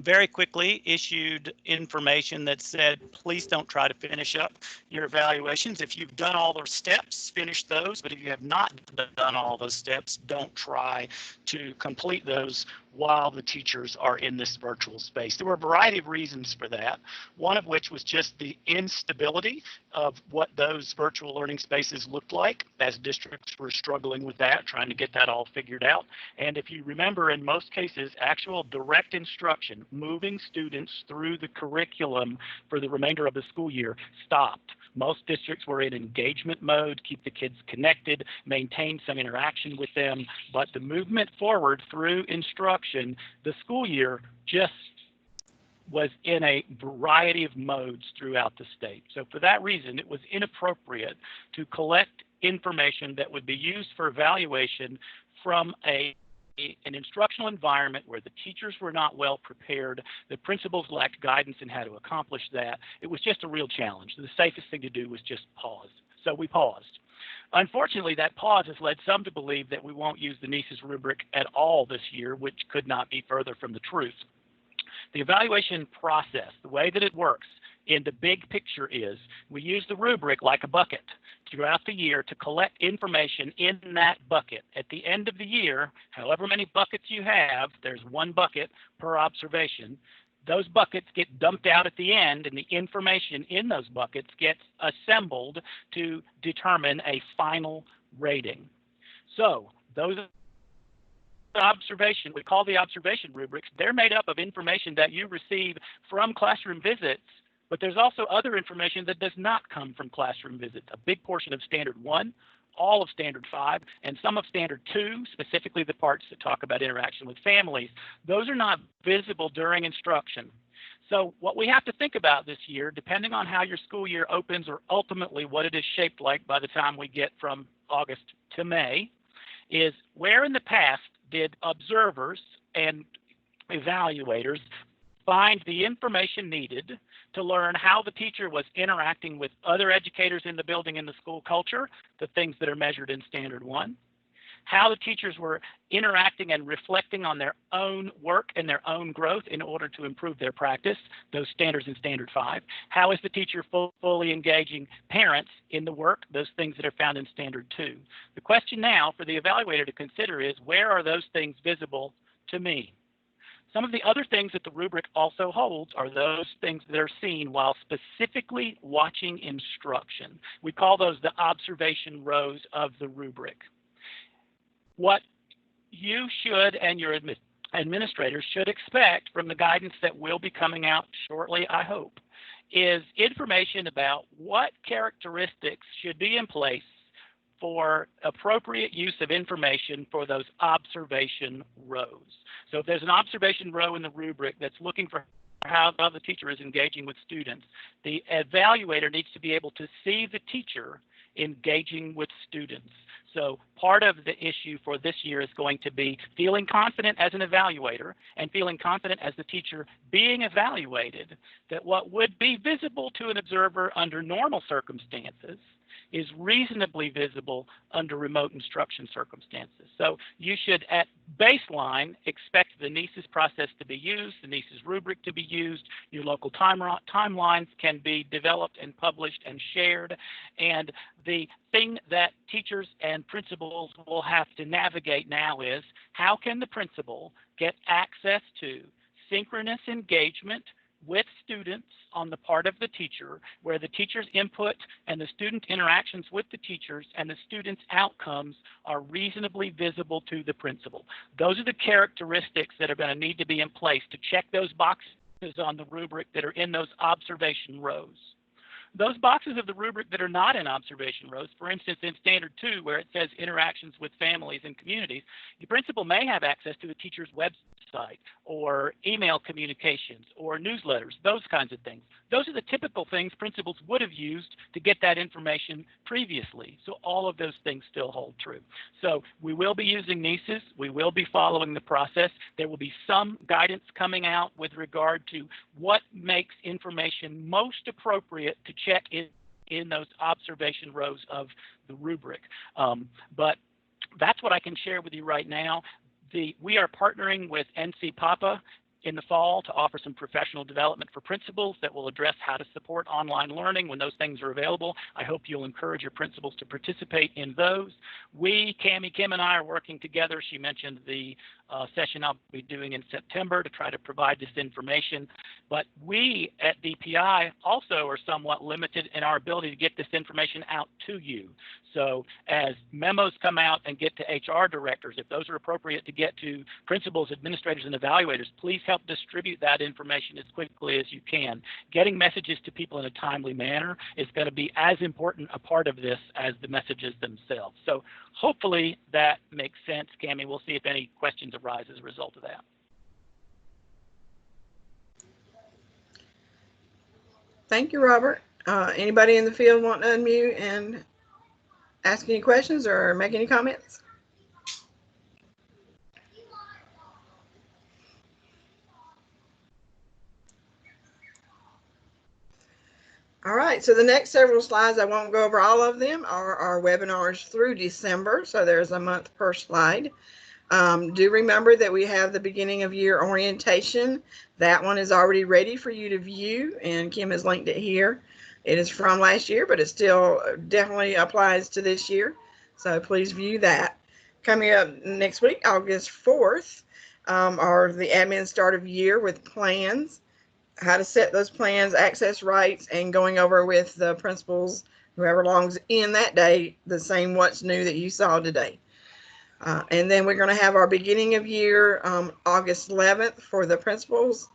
very quickly issued information that said, please don't try to finish up your evaluations. If you've done all those steps, finish those. But if you have not done all those steps, don't try to complete those while the teachers are in this virtual space. There were a variety of reasons for that, one of which was just the instability of what those virtual learning spaces looked like as districts were struggling with that, trying to get that all figured out. And if you remember, in most cases, actual direct instruction, moving students through the curriculum for the remainder of the school year, stopped. Most districts were in engagement mode, keep the kids connected, maintain some interaction with them, but the movement forward through instruction, the school year just was in a variety of modes throughout the state. So for that reason, it was inappropriate to collect information that would be used for evaluation from an instructional environment where the teachers were not well prepared, the principals lacked guidance in how to accomplish that. It was just a real challenge. The safest thing to do was just pause. So we paused. Unfortunately, that pause has led some to believe that we won't use the NCEES rubric at all this year, which could not be further from the truth. The evaluation process, the way that it works in the big picture is we use the rubric like a bucket throughout the year to collect information in that bucket. At the end of the year, however many buckets you have, there's one bucket per observation. Those buckets get dumped out at the end, and the information in those buckets gets assembled to determine a final rating. So those observation, we call the observation rubrics, they're made up of information that you receive from classroom visits, but there's also other information that does not come from classroom visits. A big portion of Standard 1, all of Standard 5, and some of Standard 2, specifically the parts that talk about interaction with families, those are not visible during instruction. So what we have to think about this year, depending on how your school year opens or ultimately what it is shaped like by the time we get from August to May, is where in the past did observers and evaluators find the information needed to learn how the teacher was interacting with other educators in the building in the school culture, the things that are measured in Standard 1, how the teachers were interacting and reflecting on their own work and their own growth in order to improve their practice, those standards in Standard 5, how is the teacher fully engaging parents in the work, those things that are found in Standard 2. The question now for the evaluator to consider is, where are those things visible to me? Some of the other things that the rubric also holds are those things that are seen while specifically watching instruction. We call those the observation rows of the rubric. What you should and your administrators should expect from the guidance that will be coming out shortly, I hope, is information about what characteristics should be in place for appropriate use of information for those observation rows. So if there's an observation row in the rubric that's looking for how the teacher is engaging with students, the evaluator needs to be able to see the teacher engaging with students. So part of the issue for this year is going to be feeling confident as an evaluator and feeling confident as the teacher being evaluated that what would be visible to an observer under normal circumstances is reasonably visible under remote instruction circumstances. So you should, at baseline, expect the NCEES process to be used, the NCEES rubric to be used, your local timelines can be developed and published and shared, and the thing that teachers and principals will have to navigate now is, how can the principal get access to synchronous engagement with students on the part of the teacher, where the teacher's input and the student interactions with the teachers and the students' outcomes are reasonably visible to the principal. Those are the characteristics that are going to need to be in place to check those boxes on the rubric that are in those observation rows. Those boxes of the rubric that are not in observation rows, for instance, in Standard 2, where it says interactions with families and communities, the principal may have access to the teacher's website or email communications or newsletters, those kinds of things. Those are the typical things principals would have used to get that information previously. So all of those things still hold true. So we will be using NCEES. We will be following the process. There will be some guidance coming out with regard to what makes information most appropriate to check in those observation rows of the rubric. But that's what I can share with you right now. We are partnering with NC in the fall to offer some professional development for principals that will address how to support online learning when those things are available. I hope you'll encourage your principals to participate in those. Kim and I are working together. She mentioned the session I'll be doing in September to try to provide this information. But we at DPI also are somewhat limited in our ability to get this information out to you. So as memos come out and get to HR directors, if those are appropriate to get to principals, administrators, and evaluators, please help distribute that information as quickly as you can. Getting messages to people in a timely manner is going to be as important a part of this as the messages themselves. So hopefully that makes sense, Cammie. We'll see if any questions arise as a result of that. Thank you, Robert. Anybody in the field want to unmute and ask any questions or make any comments? All right, so the next several slides, I won't go over all of them, are our webinars through December. So there's a month per slide. Do remember that we have the beginning of year orientation. That one is already ready for you to view, and Kim has linked it here. It is from last year, but it still definitely applies to this year. So please view that. Coming up next week, August 4th, are the admin start of year with plans, how to set those plans, access rights, and going over with the principals, whoever longs in that day, the same what's new that you saw today. And then we're going to have our beginning of year August 11th for the principals,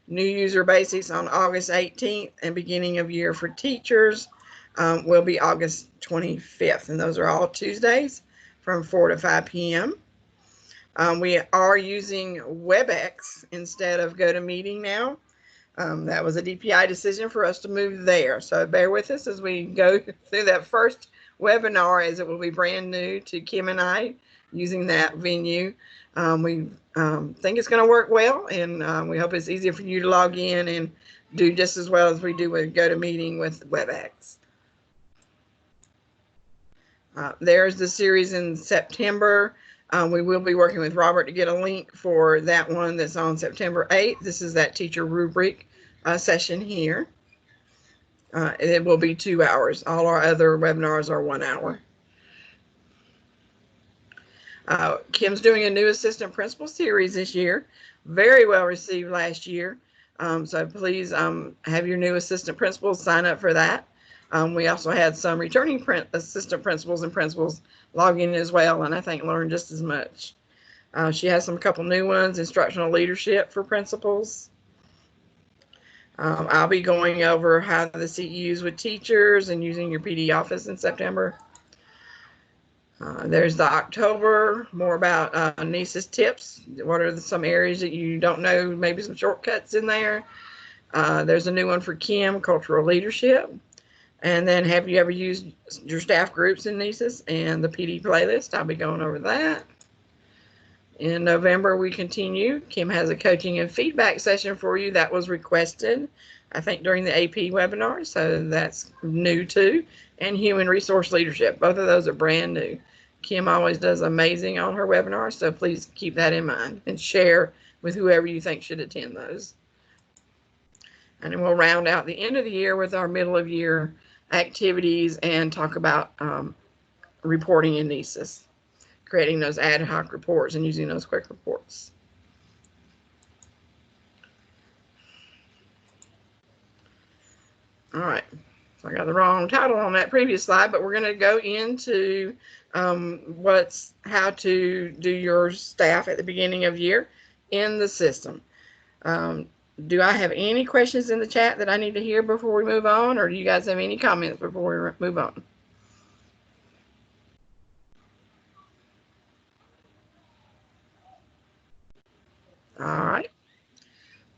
new user basics on August 18th, and beginning of year for teachers will be August 25th. And those are all Tuesdays from 4 to 5 p.m. We are using WebEx instead of GoToMeeting now. That was a DPI decision for us to move there. So bear with us as we go through that first webinar, as it will be brand new to Kim and I using that venue. We think it's going to work well, and we hope it's easier for you to log in and do just as well as we do with GoToMeeting with WebEx. There's the series in September. We will be working with Robert to get a link for that one that's on September 8th. This is that teacher rubric session here. It will be 2 hours. All our other webinars are 1 hour. Kim's doing a new assistant principal series this year. Very well received last year. So please have your new assistant principals sign up for that. We also had some returning assistant principals and principals log in as well, and I think learn just as much. She has some couple new ones, instructional leadership for principals. I'll be going over how the CEUs with teachers and using your PD office in September. There's the October, more about NCEES tips. What are some areas that you don't know, maybe some shortcuts in there. There's a new one for Kim, cultural leadership. And then have you ever used your staff groups in NCEES and the PD playlist? I'll be going over that. In November, we continue. Kim has a coaching and feedback session for you that was requested, I think, during the AP webinar. So that's new too. And human resource leadership. Both of those are brand new. Kim always does amazing on her webinars, so please keep that in mind and share with whoever you think should attend those. And then we'll round out the end of the year with our middle of year activities and talk about reporting in NCEES, creating those ad hoc reports and using those quick reports. All right, so I got the wrong title on that previous slide, but we're going to go into how to do your staff at the beginning of year in the system. Do I have any questions in the chat that I need to hear before we move on, or do you guys have any comments before we move on? All right.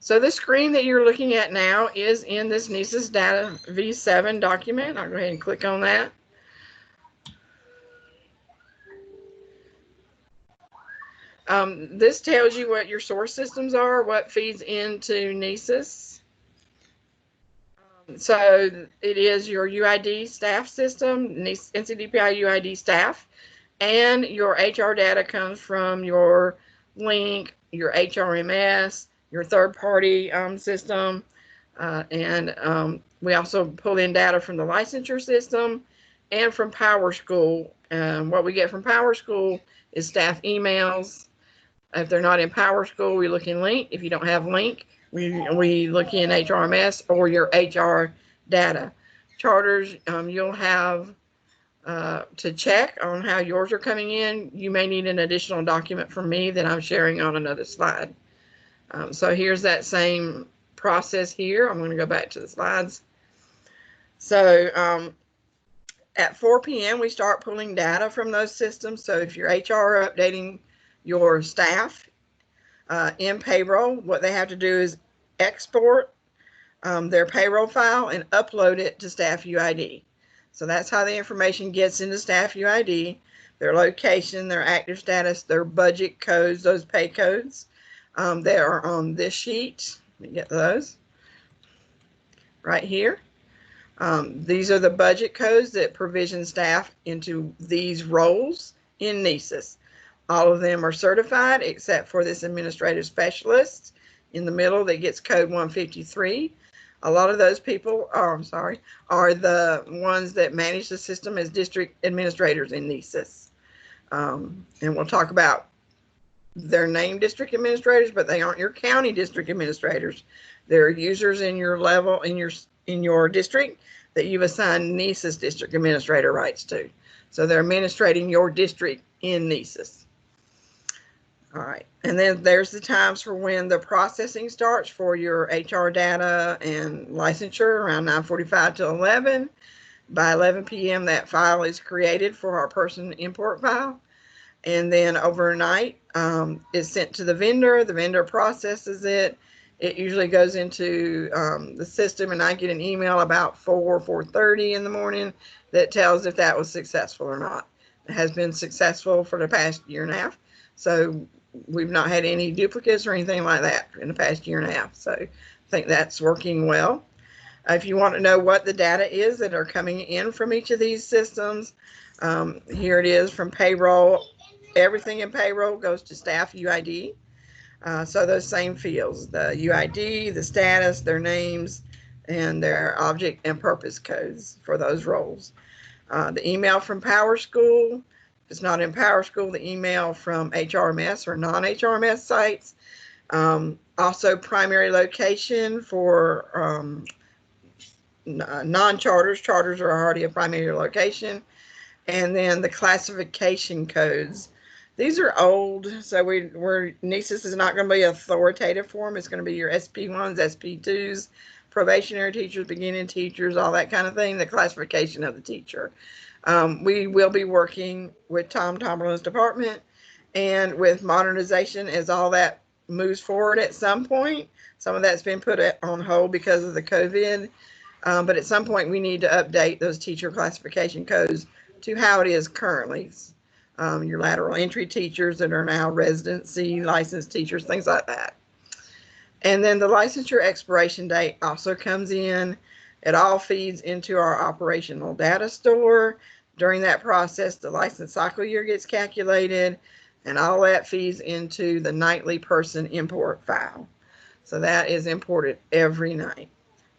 So the screen that you're looking at now is in this NCEES Data V7 document. I'll go ahead and click on that. This tells you what your source systems are, what feeds into NCEES. So it is your UID staff system, NCDPI UID staff, and your HR data comes from your link, your HRMS, your third-party system, and we also pull in data from the licensure system and from PowerSchool. What we get from PowerSchool is staff emails. If they're not in PowerSchool, we look in Link. If you don't have Link, we look in HRMS or your HR data. Charters, you'll have to check on how yours are coming in. You may need an additional document from me that I'm sharing on another slide. So here's that same process here. I'm going to go back to the slides. So at 4 p.m., we start pulling data from those systems. So if your HR are updating your staff in payroll, what they have to do is export their payroll file and upload it to Staff UID. So that's how the information gets into Staff UID, their location, their active status, their budget codes, those pay codes. They are on this sheet. Let me get those right here. These are the budget codes that provision staff into these roles in NCEES. All of them are certified except for this administrative specialist in the middle that gets code 153. A lot of those people, are the ones that manage the system as district administrators in NCEES. And we'll talk about their named district administrators, but they aren't your county district administrators. They're users in your level, in your district that you've assigned NCEES district administrator rights to. So they're administrating your district in NCEES. All right, and then there's the times for when the processing starts for your HR data and licensure around 9:45 to 11. By 11 p.m. that file is created for our person import file. And then overnight it's sent to the vendor processes it. It usually goes into the system, and I get an email about 4:30 in the morning that tells if that was successful or not. It has been successful for the past year and a half. So we've not had any duplicates or anything like that in the past year and a half. So I think that's working well. If you want to know what the data is that are coming in from each of these systems, here it is from payroll. Everything in payroll goes to staff UID. So those same fields, the UID, the status, their names, and their object and purpose codes for those roles. The email from Power School, if it's not in Power School, the email from HRMS or non-HRMS sites. Also primary location for non-charters. Charters are already a primary location. And then the classification codes. These are old, so NCEES is not going to be authoritative for them. It's going to be your SP1s, SP2s, probationary teachers, beginning teachers, all that kind of thing, the classification of the teacher. We will be working with Tom Tomberlin's department and with modernization as all that moves forward at some point. Some of that's been put on hold because of the COVID, but at some point we need to update those teacher classification codes to how it is currently. Your lateral entry teachers that are now residency licensed teachers, things like that. And then the licensure expiration date also comes in. It all feeds into our operational data store. During that process, the license cycle year gets calculated, and all that feeds into the nightly person import file. So that is imported every night.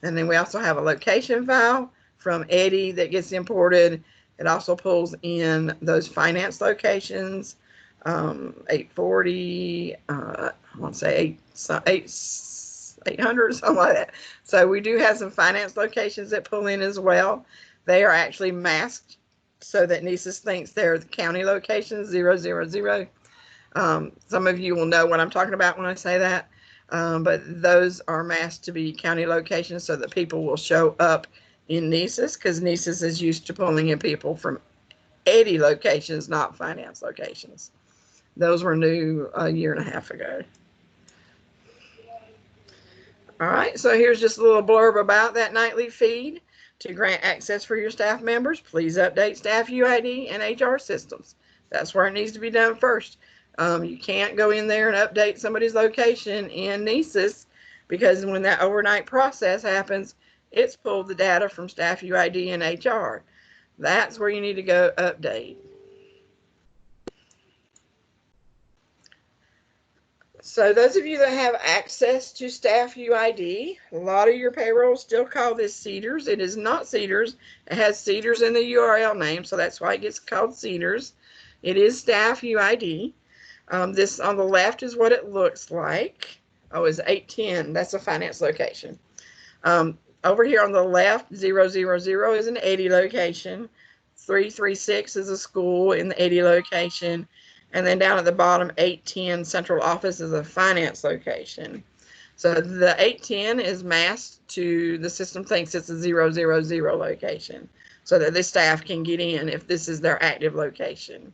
And then we also have a location file from Eddie that gets imported. It also pulls in those finance locations, 840, I want to say 800, something like that. So we do have some finance locations that pull in as well. They are actually masked so that NCEES thinks they're the county locations, 000. Some of you will know what I'm talking about when I say that, but those are masked to be county locations so that people will show up in NCEES, because NCEES is used to pulling in people from 80 locations, not finance locations. Those were new a year and a half ago. All right, so here's just a little blurb about that nightly feed. To grant access for your staff members, please update staff UID and HR systems. That's where it needs to be done first. You can't go in there and update somebody's location in NCEES, because when that overnight process happens, it's pulled the data from staff UID and HR. That's where you need to go update. So those of you that have access to staff UID, a lot of your payrolls still call this CEDARS. It is not CEDARS. It has CEDARS in the URL name, so that's why it gets called CEDARS. It is staff UID. This on the left is what it looks like. Oh, it's 810. That's a finance location. Over here on the left, 000 is an 80 location. 336 is a school in the 80 location. And then down at the bottom, 810 central office is a finance location. So the 810 is masked to, the system thinks it's a 000 location, so that the staff can get in if this is their active location.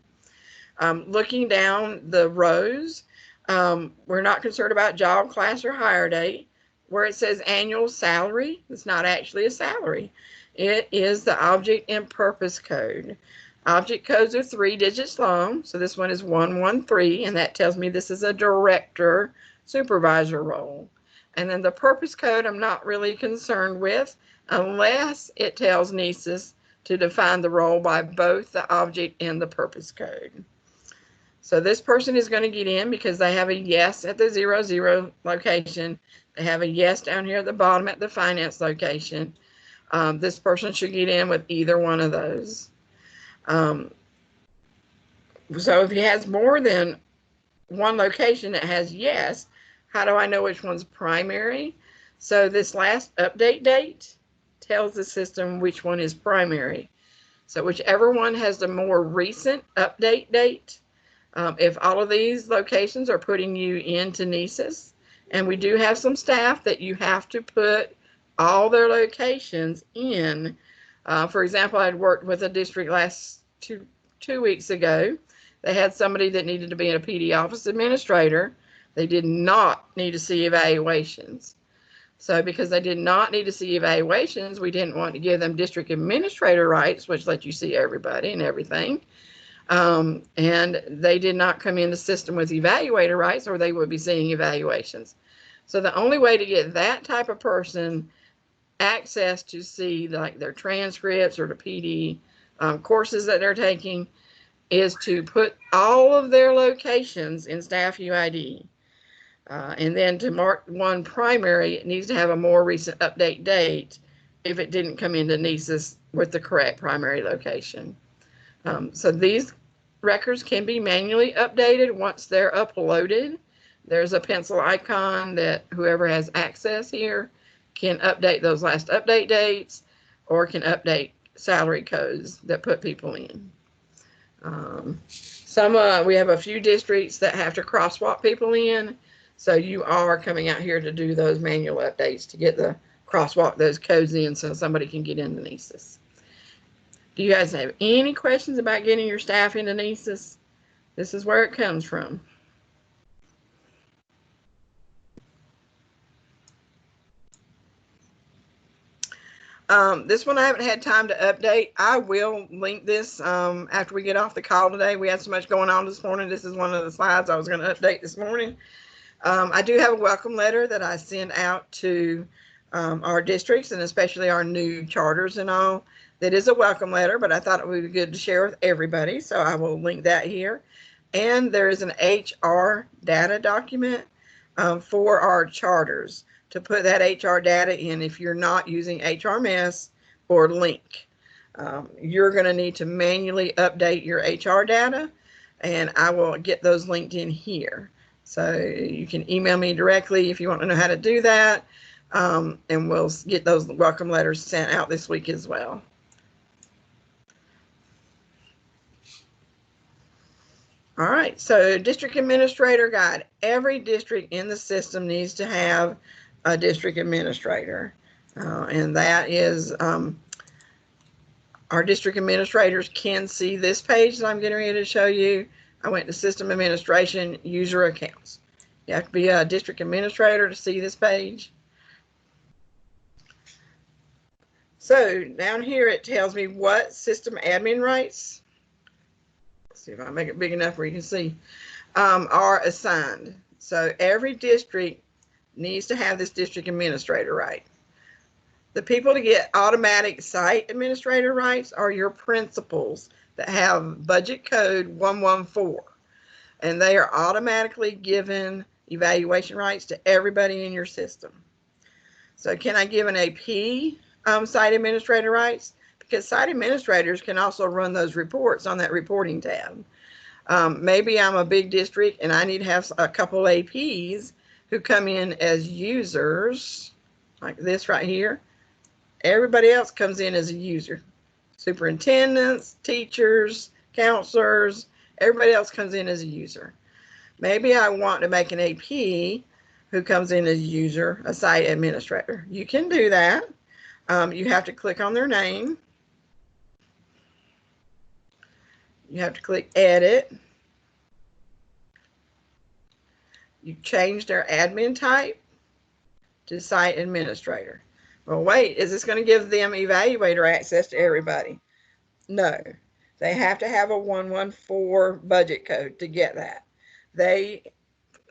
Looking down the rows, we're not concerned about job, class, or hire date. Where it says annual salary, it's not actually a salary. It is the object and purpose code. Object codes are 3 digits long, so this one is 113, and that tells me this is a director supervisor role. And then the purpose code I'm not really concerned with unless it tells NCEES to define the role by both the object and the purpose code. So this person is going to get in because they have a yes at the 00 location. They have a yes down here at the bottom at the finance location. This person should get in with either one of those. So if he has more than one location that has yes, how do I know which one's primary? So this last update date tells the system which one is primary. So whichever one has the more recent update date, if all of these locations are putting you into NCEES, and we do have some staff that you have to put all their locations in. For example, I'd worked with a district last two weeks ago. They had somebody that needed to be a PD office administrator. They did not need to see evaluations. So because they did not need to see evaluations, we didn't want to give them district administrator rights, which let you see everybody and everything. And they did not come in the system with evaluator rights, or they would be seeing evaluations. So the only way to get that type of person access to see like their transcripts or the PD courses that they're taking is to put all of their locations in staff UID. And then to mark one primary, it needs to have a more recent update date if it didn't come into NCEES with the correct primary location. So these records can be manually updated once they're uploaded. There's a pencil icon that whoever has access here can update those last update dates or can update salary codes that put people in. We have a few districts that have to crosswalk people in. So you are coming out here to do those manual updates to get the crosswalk those codes in so somebody can get into NCEES. Do you guys have any questions about getting your staff into NCEES? This is where it comes from. This one I haven't had time to update. I will link this after we get off the call today. We had so much going on this morning. This is one of the slides I was going to update this morning. I do have a welcome letter that I send out to our districts and especially our new charters and all. That is a welcome letter, but I thought it would be good to share with everybody. So I will link that here. And there is an HR data document for our charters to put that HR data in if you're not using HRMS or Link. You're going to need to manually update your HR data, and I will get those linked in here. So you can email me directly if you want to know how to do that, and we'll get those welcome letters sent out this week as well. All right, so district administrator guide. Every district in the system needs to have a district administrator, and that is our district administrators can see this page that I'm getting ready to show you. I went to system administration, user accounts. You have to be a district administrator to see this page. So down here it tells me what system admin rights, let's see if I make it big enough where you can see, are assigned. So every district needs to have this district administrator right. The people to get automatic site administrator rights are your principals that have budget code 114, and they are automatically given evaluation rights to everybody in your system. So can I give an AP site administrator rights? Because site administrators can also run those reports on that reporting tab. Maybe I'm a big district and I need to have a couple APs who come in as users, like this right here. Everybody else comes in as a user. Superintendents, teachers, counselors, everybody else comes in as a user. Maybe I want to make an AP who comes in as a user, a site administrator. You can do that. You have to click on their name. You have to click edit. You change their admin type to site administrator. Well, wait, is this going to give them evaluator access to everybody? No, they have to have a 114 budget code to get that.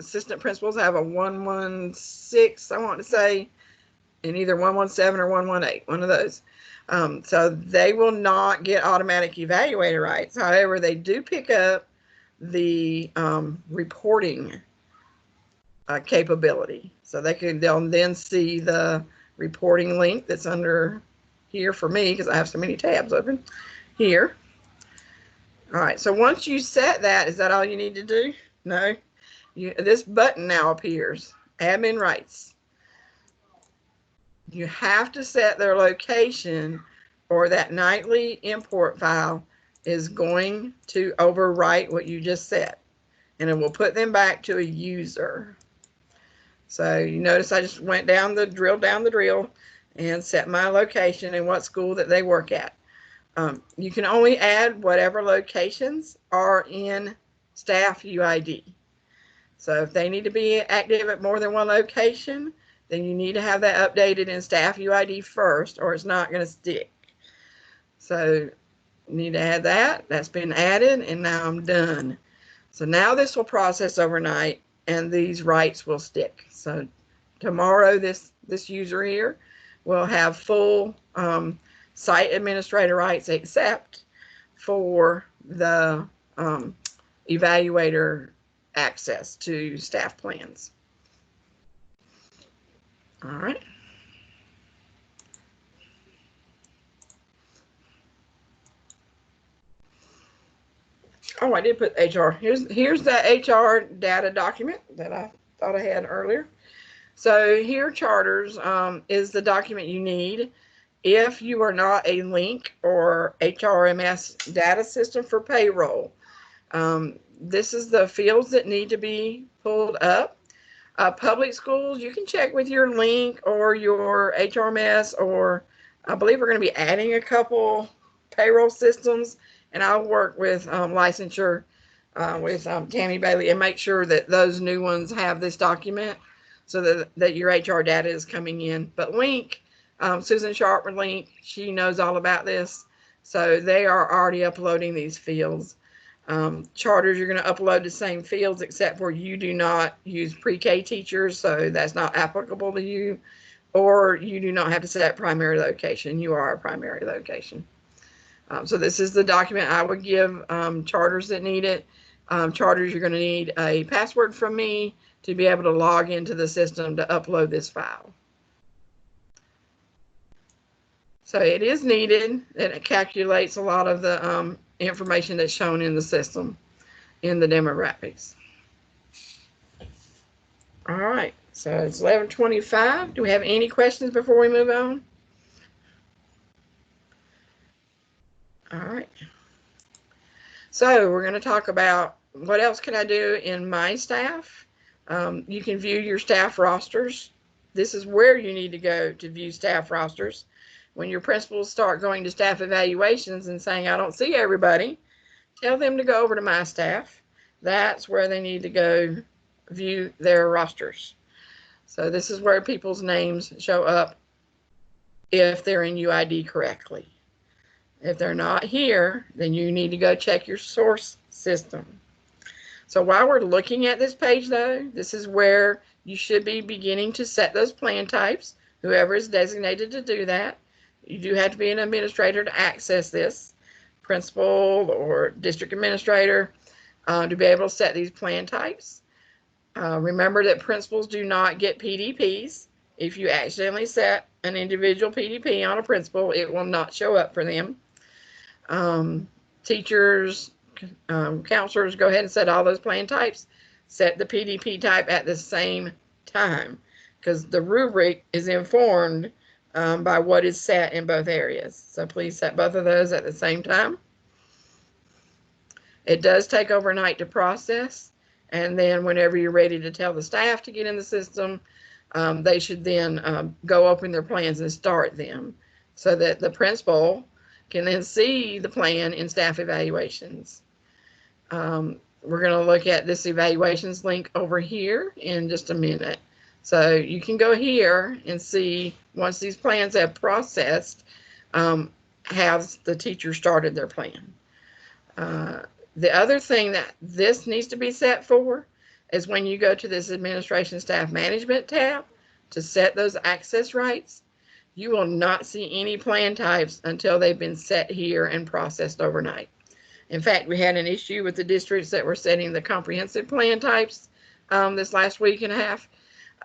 assistant principals have a 116, I want to say, in either 117 or 118, one of those. So they will not get automatic evaluator rights. However, they do pick up the reporting capability. So they'll then see the reporting link that's under here for me, because I have so many tabs open here. All right, so once you set that, is that all you need to do? No. This button now appears, admin rights. You have to set their location, or that nightly import file is going to overwrite what you just set, and it will put them back to a user. So you notice I just went down the drill and set my location and what school that they work at. You can only add whatever locations are in staff UID. So if they need to be active at more than one location, then you need to have that updated in staff UID first, or it's not going to stick. So you need to add that. That's been added, and now I'm done. So now this will process overnight, and these rights will stick. So tomorrow, this user here will have full site administrator rights, except for the evaluator access to staff plans. All right. Oh, I did put HR. Here's that HR data document that I thought I had earlier. So here, charters is the document you need if you are not a link or HRMS data system for payroll. This is the fields that need to be pulled up. Public schools, you can check with your link or your HRMS, or I believe we're going to be adding a couple payroll systems, and I'll work with licensure with Tammy Bailey and make sure that those new ones have this document so that your HR data is coming in. But Link, Susan Sharp with Link, she knows all about this. So they are already uploading these fields. Charters, you're going to upload the same fields, except for you do not use pre-K teachers, so that's not applicable to you, or you do not have to set primary location. You are a primary location. So this is the document I would give charters that need it. Charters, you're going to need a password from me to be able to log into the system to upload this file. So it is needed, and it calculates a lot of the information that's shown in the system, in the demographics. All right, so it's 11:25. Do we have any questions before we move on? All right. So we're going to talk about what else can I do in my staff. You can view your staff rosters. This is where you need to go to view staff rosters. When your principals start going to staff evaluations and saying, I don't see everybody, tell them to go over to my staff. That's where they need to go view their rosters. So this is where people's names show up if they're in UID correctly. If they're not here, then you need to go check your source system. So while we're looking at this page, though, this is where you should be beginning to set those plan types, whoever is designated to do that. You do have to be an administrator to access this, principal or district administrator, to be able to set these plan types. Remember that principals do not get PDPs. If you accidentally set an individual PDP on a principal, it will not show up for them. Teachers, counselors, go ahead and set all those plan types. Set the PDP type at the same time, because the rubric is informed by what is set in both areas. So please set both of those at the same time. It does take overnight to process, and then whenever you're ready to tell the staff to get in the system, they should then go open their plans and start them, so that the principal can then see the plan in staff evaluations. We're going to look at this evaluations link over here in just a minute. So you can go here and see, once these plans have processed, has the teacher started their plan. The other thing that this needs to be set for is when you go to this administration staff management tab to set those access rights, you will not see any plan types until they've been set here and processed overnight. In fact, we had an issue with the districts that were setting the comprehensive plan types this last week and a half,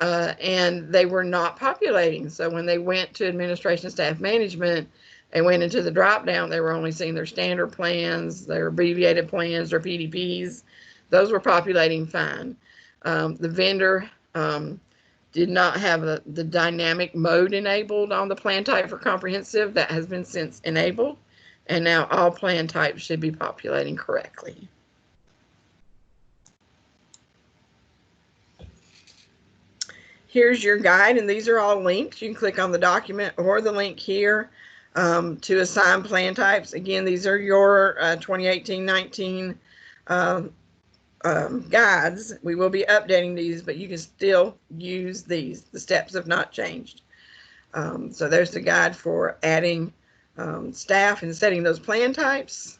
and they were not populating. So when they went to administration staff management and went into the drop down, they were only seeing their standard plans, their abbreviated plans, their PDPs. Those were populating fine. The vendor did not have the dynamic mode enabled on the plan type for comprehensive. That has been since enabled, and now all plan types should be populating correctly. Here's your guide, and these are all links. You can click on the document or the link here to assign plan types. Again, these are your 2018-19 guides. We will be updating these, but you can still use these. The steps have not changed. So there's the guide for adding staff and setting those plan types.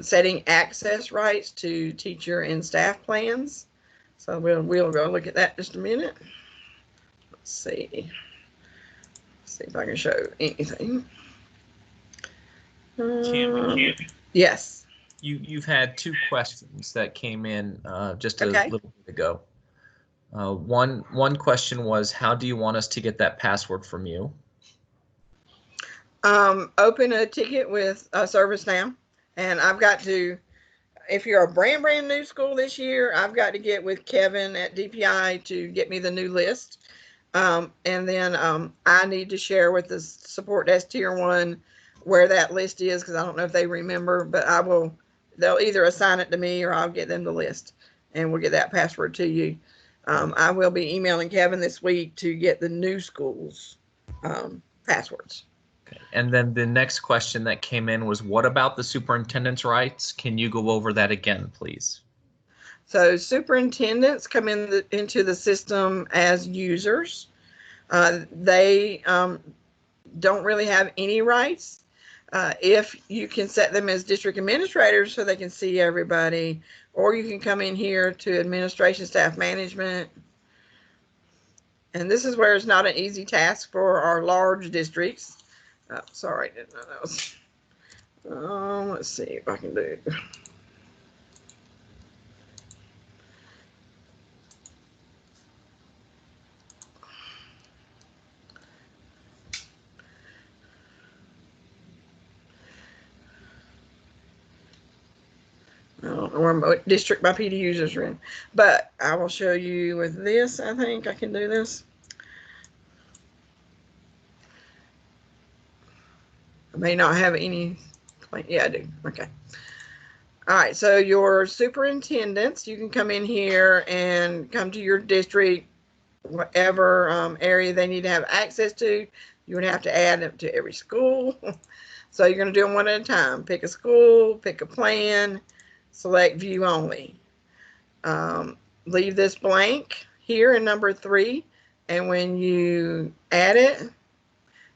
Setting access rights to teacher and staff plans. So we'll go look at that in just a minute. Let's see. See if I can show anything. Yes. You've had two questions that came in just a little bit ago. One question was, how do you want us to get that password from you? Open a ticket with ServiceNow, and I've got to, if you're a brand new school this year, I've got to get with Kevin at DPI to get me the new list. And then I need to share with the support desk tier 1 where that list is, because I don't know if they remember, but they'll either assign it to me or I'll get them the list and we'll get that password to you. I will be emailing Kevin this week to get the new schools passwords. Okay. And then the next question that came in was, what about the superintendent's rights? Can you go over that again, please? So superintendents come into the system as users. They don't really have any rights. If you can set them as district administrators so they can see everybody, or you can come in here to administration staff management. And this is where it's not an easy task for our large districts. Oh, sorry, didn't know that was. Let's see if I can do it. I don't know where district my PD users are in, but I will show you with this. I think I can do this. I may not have any. Yeah, I do. Okay. All right. So your superintendents, you can come in here and come to your district, whatever area they need to have access to. You would have to add them to every school. So you're going to do them one at a time. Pick a school, pick a plan, select view only. Leave this blank here in number 3. And when you add it,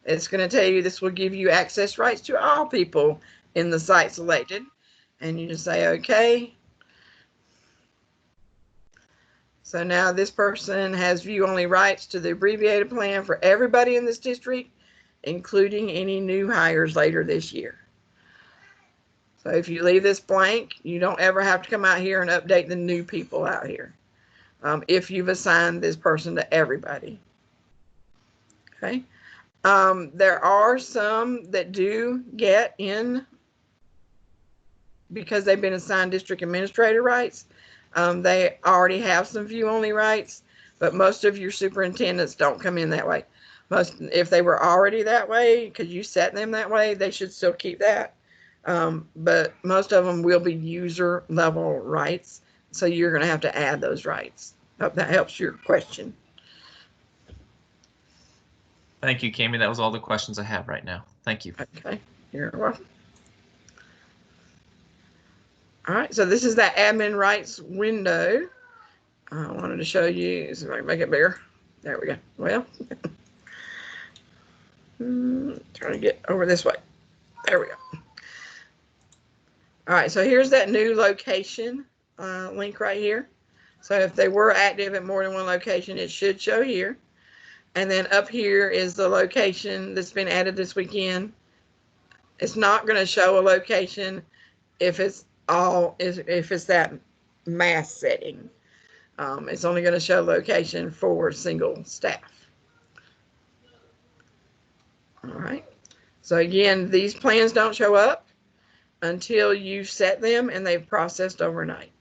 it's going to tell you this will give you access rights to all people in the site selected. And you just say, okay. So now this person has view only rights to the abbreviated plan for everybody in this district, including any new hires later this year. So if you leave this blank, you don't ever have to come out here and update the new people out here. If you've assigned this person to everybody. Okay. There are some that do get in because they've been assigned district administrator rights. They already have some view only rights, but most of your superintendents don't come in that way. If they were already that way, because you set them that way, they should still keep that. But most of them will be user level rights. So you're going to have to add those rights. Hope that helps your question. Thank you, Kami. That was all the questions I have right now. Thank you. Okay, you're welcome. All right, so this is that admin rights window. I wanted to show you, see if I can make it bigger. There we go. Well, trying to get over this way. There we go. All right, so here's that new location link right here. So if they were active at more than one location, it should show here. And then up here is the location that's been added this weekend. It's not going to show a location if it's that mass setting. It's only going to show location for single staff. All right. So again, these plans don't show up until you've set them and they've processed overnight.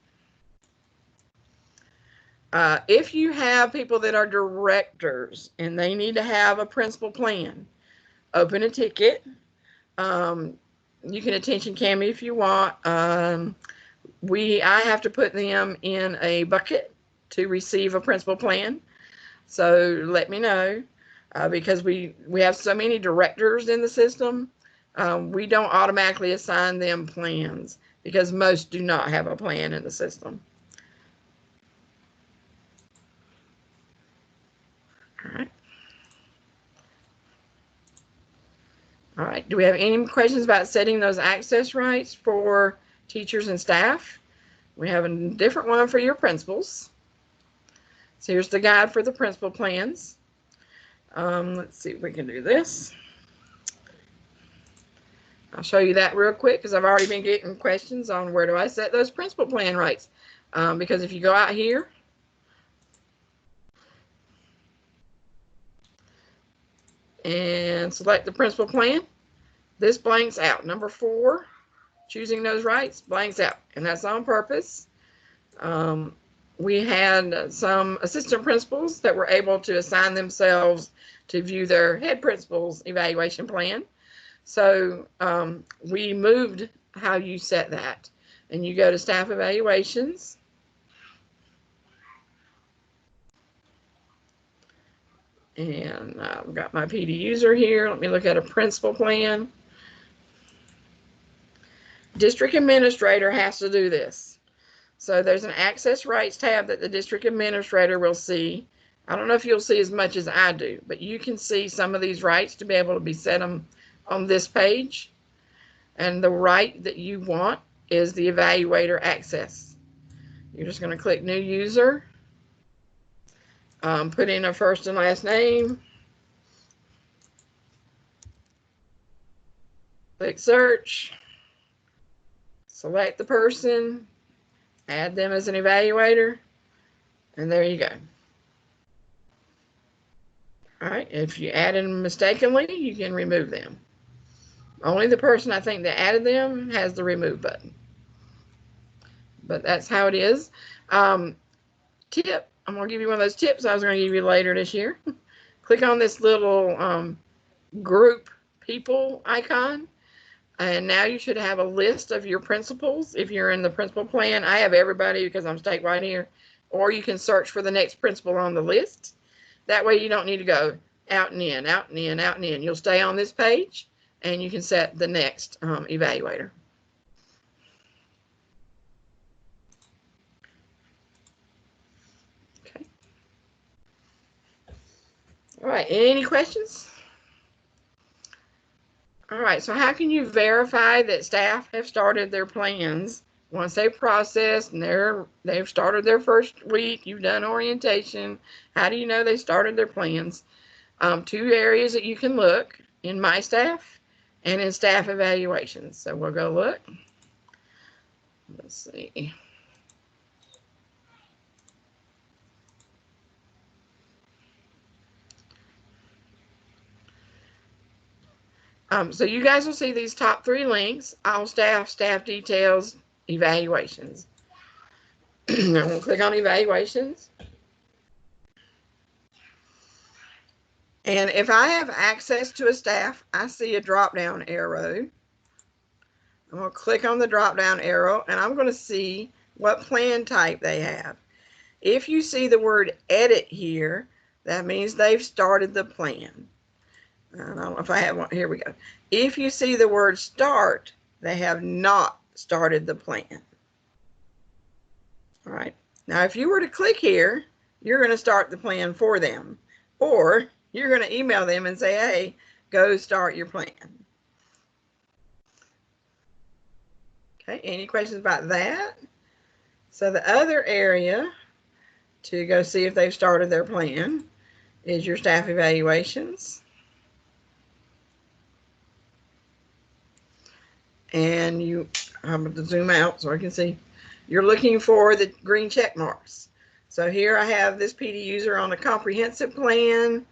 If you have people that are directors and they need to have a principal plan, open a ticket. You can attention Cami if you want. I have to put them in a bucket to receive a principal plan. So let me know, because we have so many directors in the system. We don't automatically assign them plans because most do not have a plan in the system. All right. All right. Do we have any questions about setting those access rights for teachers and staff? We have a different one for your principals. So here's the guide for the principal plans. Let's see if we can do this. I'll show you that real quick because I've already been getting questions on where do I set those principal plan rights. Because if you go out here, and select the principal plan, this blanks out. Number 4, choosing those rights, blanks out, and that's on purpose. We had some assistant principals that were able to assign themselves to view their head principal's evaluation plan. So we moved how you set that, and you go to staff evaluations. And I've got my PD user here. Let me look at a principal plan. District administrator has to do this. So there's an access rights tab that the district administrator will see. I don't know if you'll see as much as I do, but you can see some of these rights to be able to be set on this page. And the right that you want is the evaluator access. You're just going to click new user. Put in a first and last name. Click search. Select the person. Add them as an evaluator. And there you go. All right. If you added them mistakenly, you can remove them. Only the person I think that added them has the remove button. But that's how it is. Tip. I'm going to give you one of those tips I was going to give you later this year. Click on this little group people icon. And now you should have a list of your principals. If you're in the principal plan, I have everybody because I'm statewide here. Or you can search for the next principal on the list. That way you don't need to go out and in, out and in, out and in. You'll stay on this page and you can set the next evaluator. Okay. All right, any questions? All right, so how can you verify that staff have started their plans once they've processed and they've started their first week, you've done orientation? How do you know they started their plans? 2 areas that you can look: in My Staff and in staff evaluations. So we'll go look. Let's see. So you guys will see these top 3 links: all staff, staff details, evaluations. I'm going to click on evaluations. And if I have access to a staff, I see a drop-down arrow. I'm going to click on the drop-down arrow, and I'm going to see what plan type they have. If you see the word edit here, that means they've started the plan. I don't know if I have one. Here we go. If you see the word start, they have not started the plan. All right. Now, if you were to click here, you're going to start the plan for them, or you're going to email them and say, hey, go start your plan. Okay. Any questions about that? So the other area to go see if they've started their plan is your staff evaluations. And I'm going to zoom out so I can see. You're looking for the green check marks. So here I have this PD user on a comprehensive plan.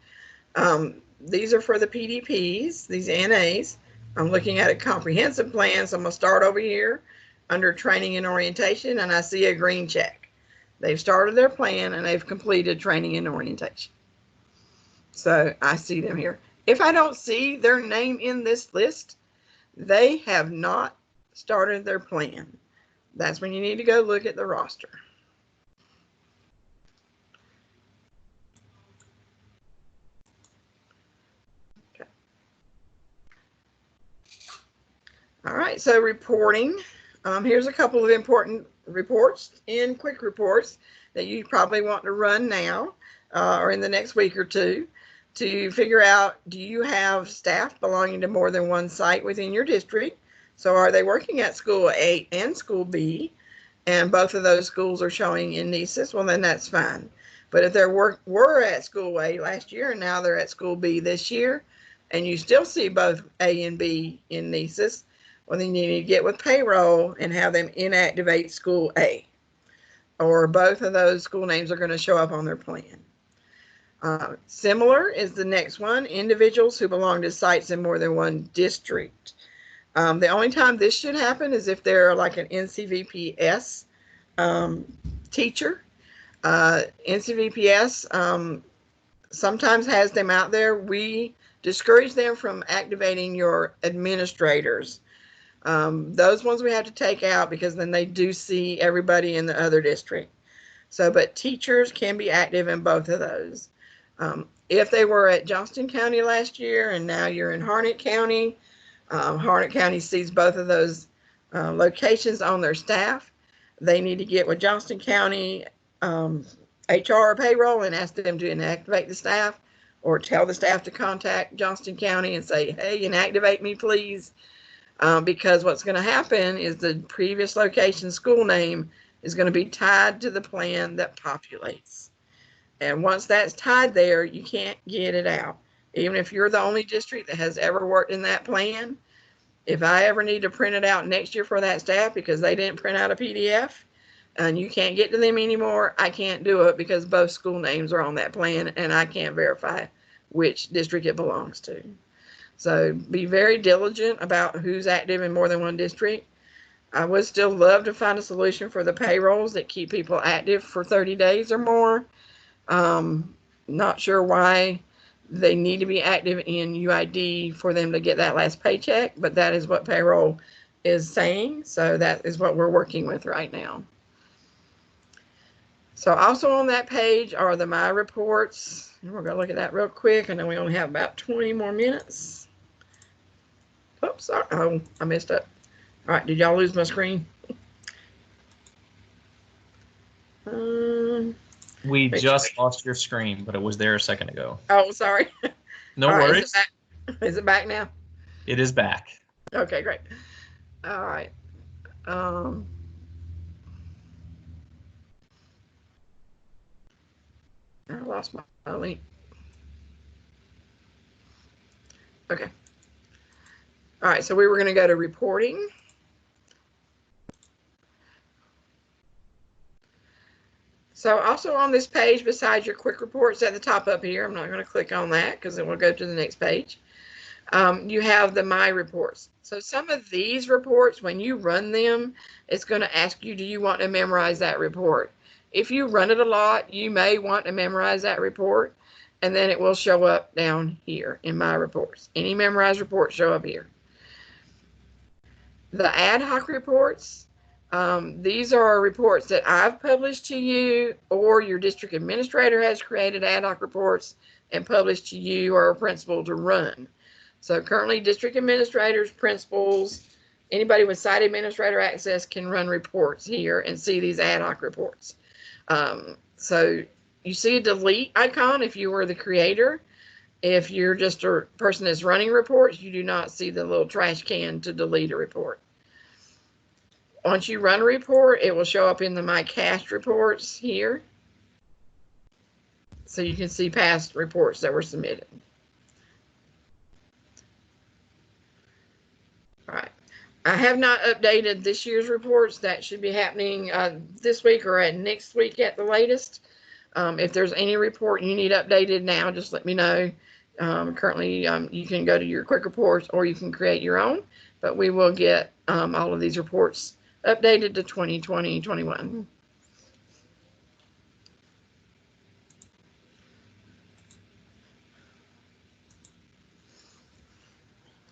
These are for the PDPs, these NAs. I'm looking at a comprehensive plan, so I'm going to start over here under training and orientation, and I see a green check. They've started their plan and they've completed training and orientation. So I see them here. If I don't see their name in this list, they have not started their plan. That's when you need to go look at the roster. Okay. All right, so reporting. Here's a couple of important reports in quick reports that you probably want to run now or in the next week or two to figure out, do you have staff belonging to more than one site within your district? So are they working at school A and school B, and both of those schools are showing in NCEES? Well, then that's fine. But if they were at school A last year and now they're at school B this year, and you still see both A and B in NCEES, well, then you need to get with payroll and have them inactivate school A, or both of those school names are going to show up on their plan. Similar is the next one, individuals who belong to sites in more than one district. The only time this should happen is if they're like an NCVPS teacher. NCVPS sometimes has them out there. We discourage them from activating your administrators. Those ones we have to take out because then they do see everybody in the other district. So, but teachers can be active in both of those. If they were at Johnston County last year and now you're in Harnett County, Harnett County sees both of those locations on their staff. They need to get with Johnston County HR or payroll and ask them to inactivate the staff, or tell the staff to contact Johnston County and say, hey, inactivate me, please. Because what's going to happen is the previous location school name is going to be tied to the plan that populates. And once that's tied there, you can't get it out. Even if you're the only district that has ever worked in that plan, if I ever need to print it out next year for that staff because they didn't print out a PDF and you can't get to them anymore, I can't do it because both school names are on that plan and I can't verify which district it belongs to. So be very diligent about who's active in more than one district. I would still love to find a solution for the payrolls that keep people active for 30 days or more. Not sure why they need to be active in UID for them to get that last paycheck, but that is what payroll is saying. So that is what we're working with right now. So also on that page are the My Reports. And we're going to look at that real quick. I know we only have about 20 more minutes. Oops, sorry. Oh, I messed up. All right, did y'all lose my screen? We just lost your screen, but it was there a second ago. Oh, sorry. No worries. Is it back now? It is back. Okay, great. All right. I lost my link. Okay. All right, so we were going to go to reporting. So also on this page, besides your quick reports at the top up here, I'm not going to click on that because it will go to the next page. You have the My Reports. So some of these reports, when you run them, it's going to ask you, do you want to memorize that report? If you run it a lot, you may want to memorize that report, and then it will show up down here in My Reports. Any memorized reports show up here. The ad hoc reports, these are reports that I've published to you, or your district administrator has created ad hoc reports and published to you or a principal to run. So currently district administrators, principals, anybody with site administrator access can run reports here and see these ad hoc reports. So you see a delete icon if you were the creator. If you're just a person that's running reports, you do not see the little trash can to delete a report. Once you run a report, it will show up in the My Cast reports here. So you can see past reports that were submitted. All right. I have not updated this year's reports. That should be happening this week or next week at the latest. If there's any report you need updated now, just let me know. Currently, you can go to your quick reports or you can create your own, but we will get all of these reports updated to 2020-21.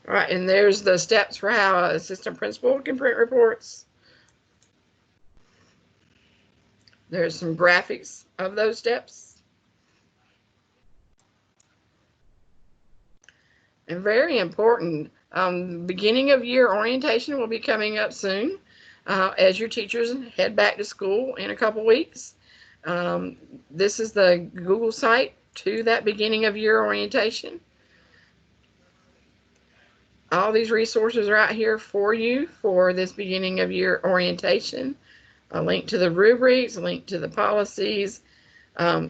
All right, and there's the steps for how an assistant principal can print reports. There's some graphics of those steps. And very important, beginning of year orientation will be coming up soon as your teachers head back to school in a couple weeks. This is the Google site to that beginning of year orientation. All these resources are out here for you for this beginning of year orientation. A link to the rubrics, a link to the policies.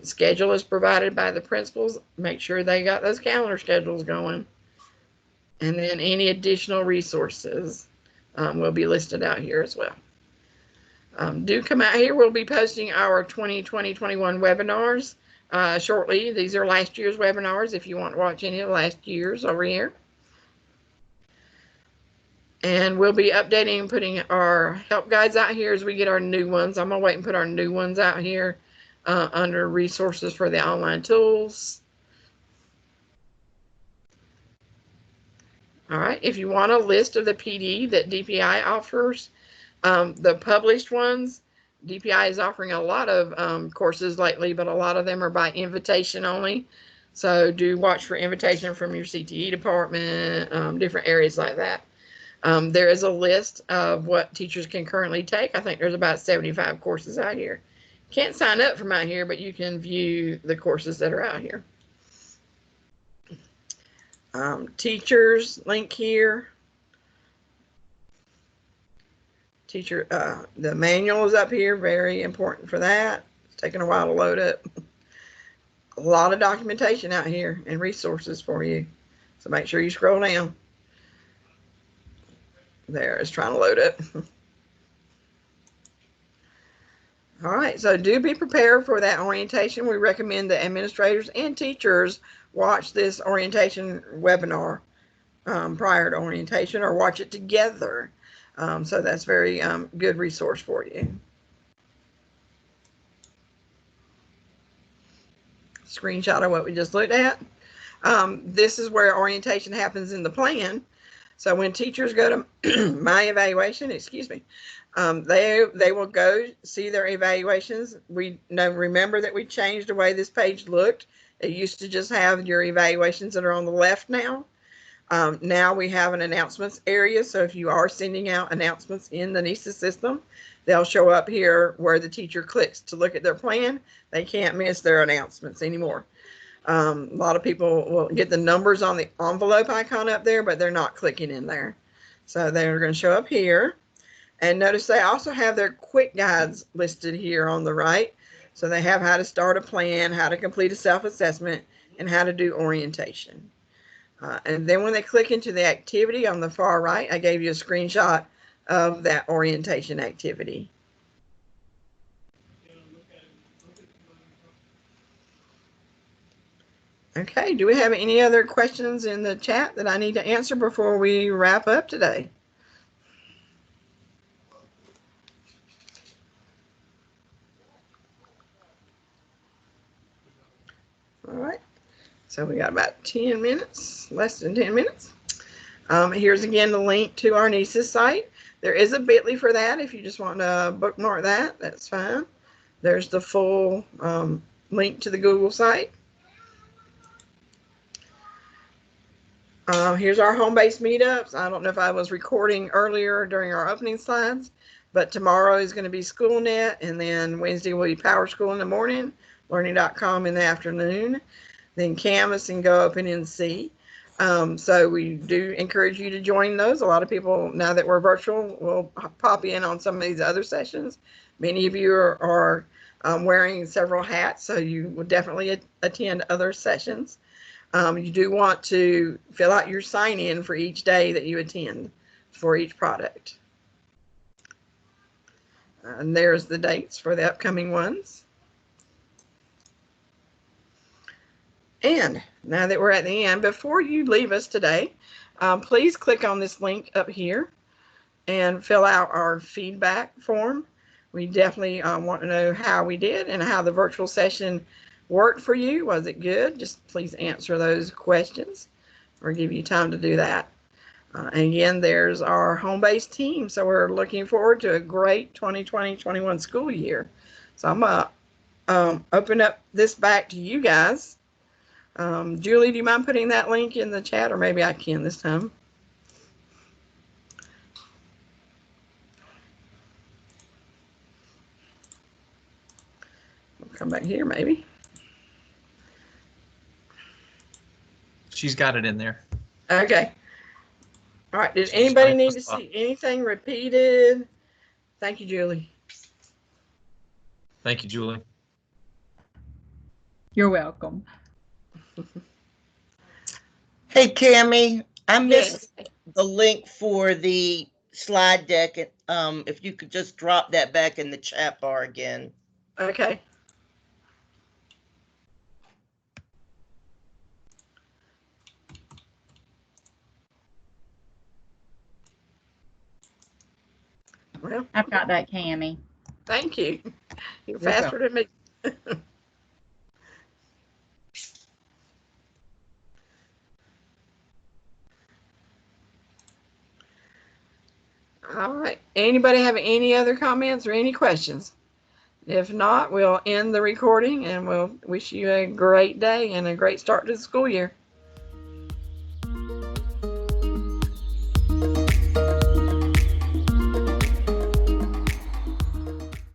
Schedule is provided by the principals. Make sure they got those calendar schedules going. And then any additional resources will be listed out here as well. Do come out here. We'll be posting our 2020-21 webinars shortly. These are last year's webinars if you want to watch any of last year's over here. And we'll be updating and putting our help guides out here as we get our new ones. I'm going to wait and put our new ones out here under resources for the online tools. All right, if you want a list of the PD that DPI offers, the published ones, DPI is offering a lot of courses lately, but a lot of them are by invitation only. So do watch for invitation from your CTE department, different areas like that. There is a list of what teachers can currently take. I think there's about 75 courses out here. Can't sign up from out here, but you can view the courses that are out here. Teachers link here. The manual is up here, very important for that. It's taking a while to load up. A lot of documentation out here and resources for you. So make sure you scroll down. There, it's trying to load up. All right, so do be prepared for that orientation. We recommend that administrators and teachers watch this orientation webinar prior to orientation or watch it together. So that's very good resource for you. Screenshot of what we just looked at. This is where orientation happens in the plan. So when teachers go to my evaluation, excuse me, they will go see their evaluations. Remember that we changed the way this page looked. It used to just have your evaluations that are on the left now. Now we have an announcements area. So if you are sending out announcements in the NCEES system, they'll show up here where the teacher clicks to look at their plan. They can't miss their announcements anymore. A lot of people will get the numbers on the envelope icon up there, but they're not clicking in there. So they're going to show up here. And notice they also have their quick guides listed here on the right. So they have how to start a plan, how to complete a self-assessment, and how to do orientation. And then when they click into the activity on the far right, I gave you a screenshot of that orientation activity. Okay, do we have any other questions in the chat that I need to answer before we wrap up today? All right, so we got about 10 minutes, less than 10 minutes. Here's again the link to our NCEES site. There is a bit.ly for that. If you just want to bookmark that, that's fine. There's the full link to the Google site. Here's our home-based meetups. I don't know if I was recording earlier during our opening slides, but tomorrow is going to be SchoolNet, and then Wednesday will be Power School in the morning, Learning.com in the afternoon, then Canvas and Go Open NC. So we do encourage you to join those. A lot of people, now that we're virtual, will pop in on some of these other sessions. Many of you are wearing several hats, so you will definitely attend other sessions. You do want to fill out your sign-in for each day that you attend for each product. And there's the dates for the upcoming ones. And now that we're at the end, before you leave us today, please click on this link up here and fill out our feedback form. We definitely want to know how we did and how the virtual session worked for you. Was it good? Just please answer those questions or give you time to do that. And again, there's our home-based team. So we're looking forward to a great 2020-21 school year. So I'm going to open up this back to you guys. Julie, do you mind putting that link in the chat, or maybe I can this time? We'll come back here, maybe. She's got it in there. Okay. All right. Did anybody need to see anything repeated? Thank you, Julie. Thank you, Julie. You're welcome. Hey, Cammie, I missed the link for the slide deck. If you could just drop that back in the chat bar again. Okay. Well, I've got that, Cammie. thank you. You're faster than me. All right. Anybody have any other comments or any questions? If not, we'll end the recording and we'll wish you a great day and a great start to the school year.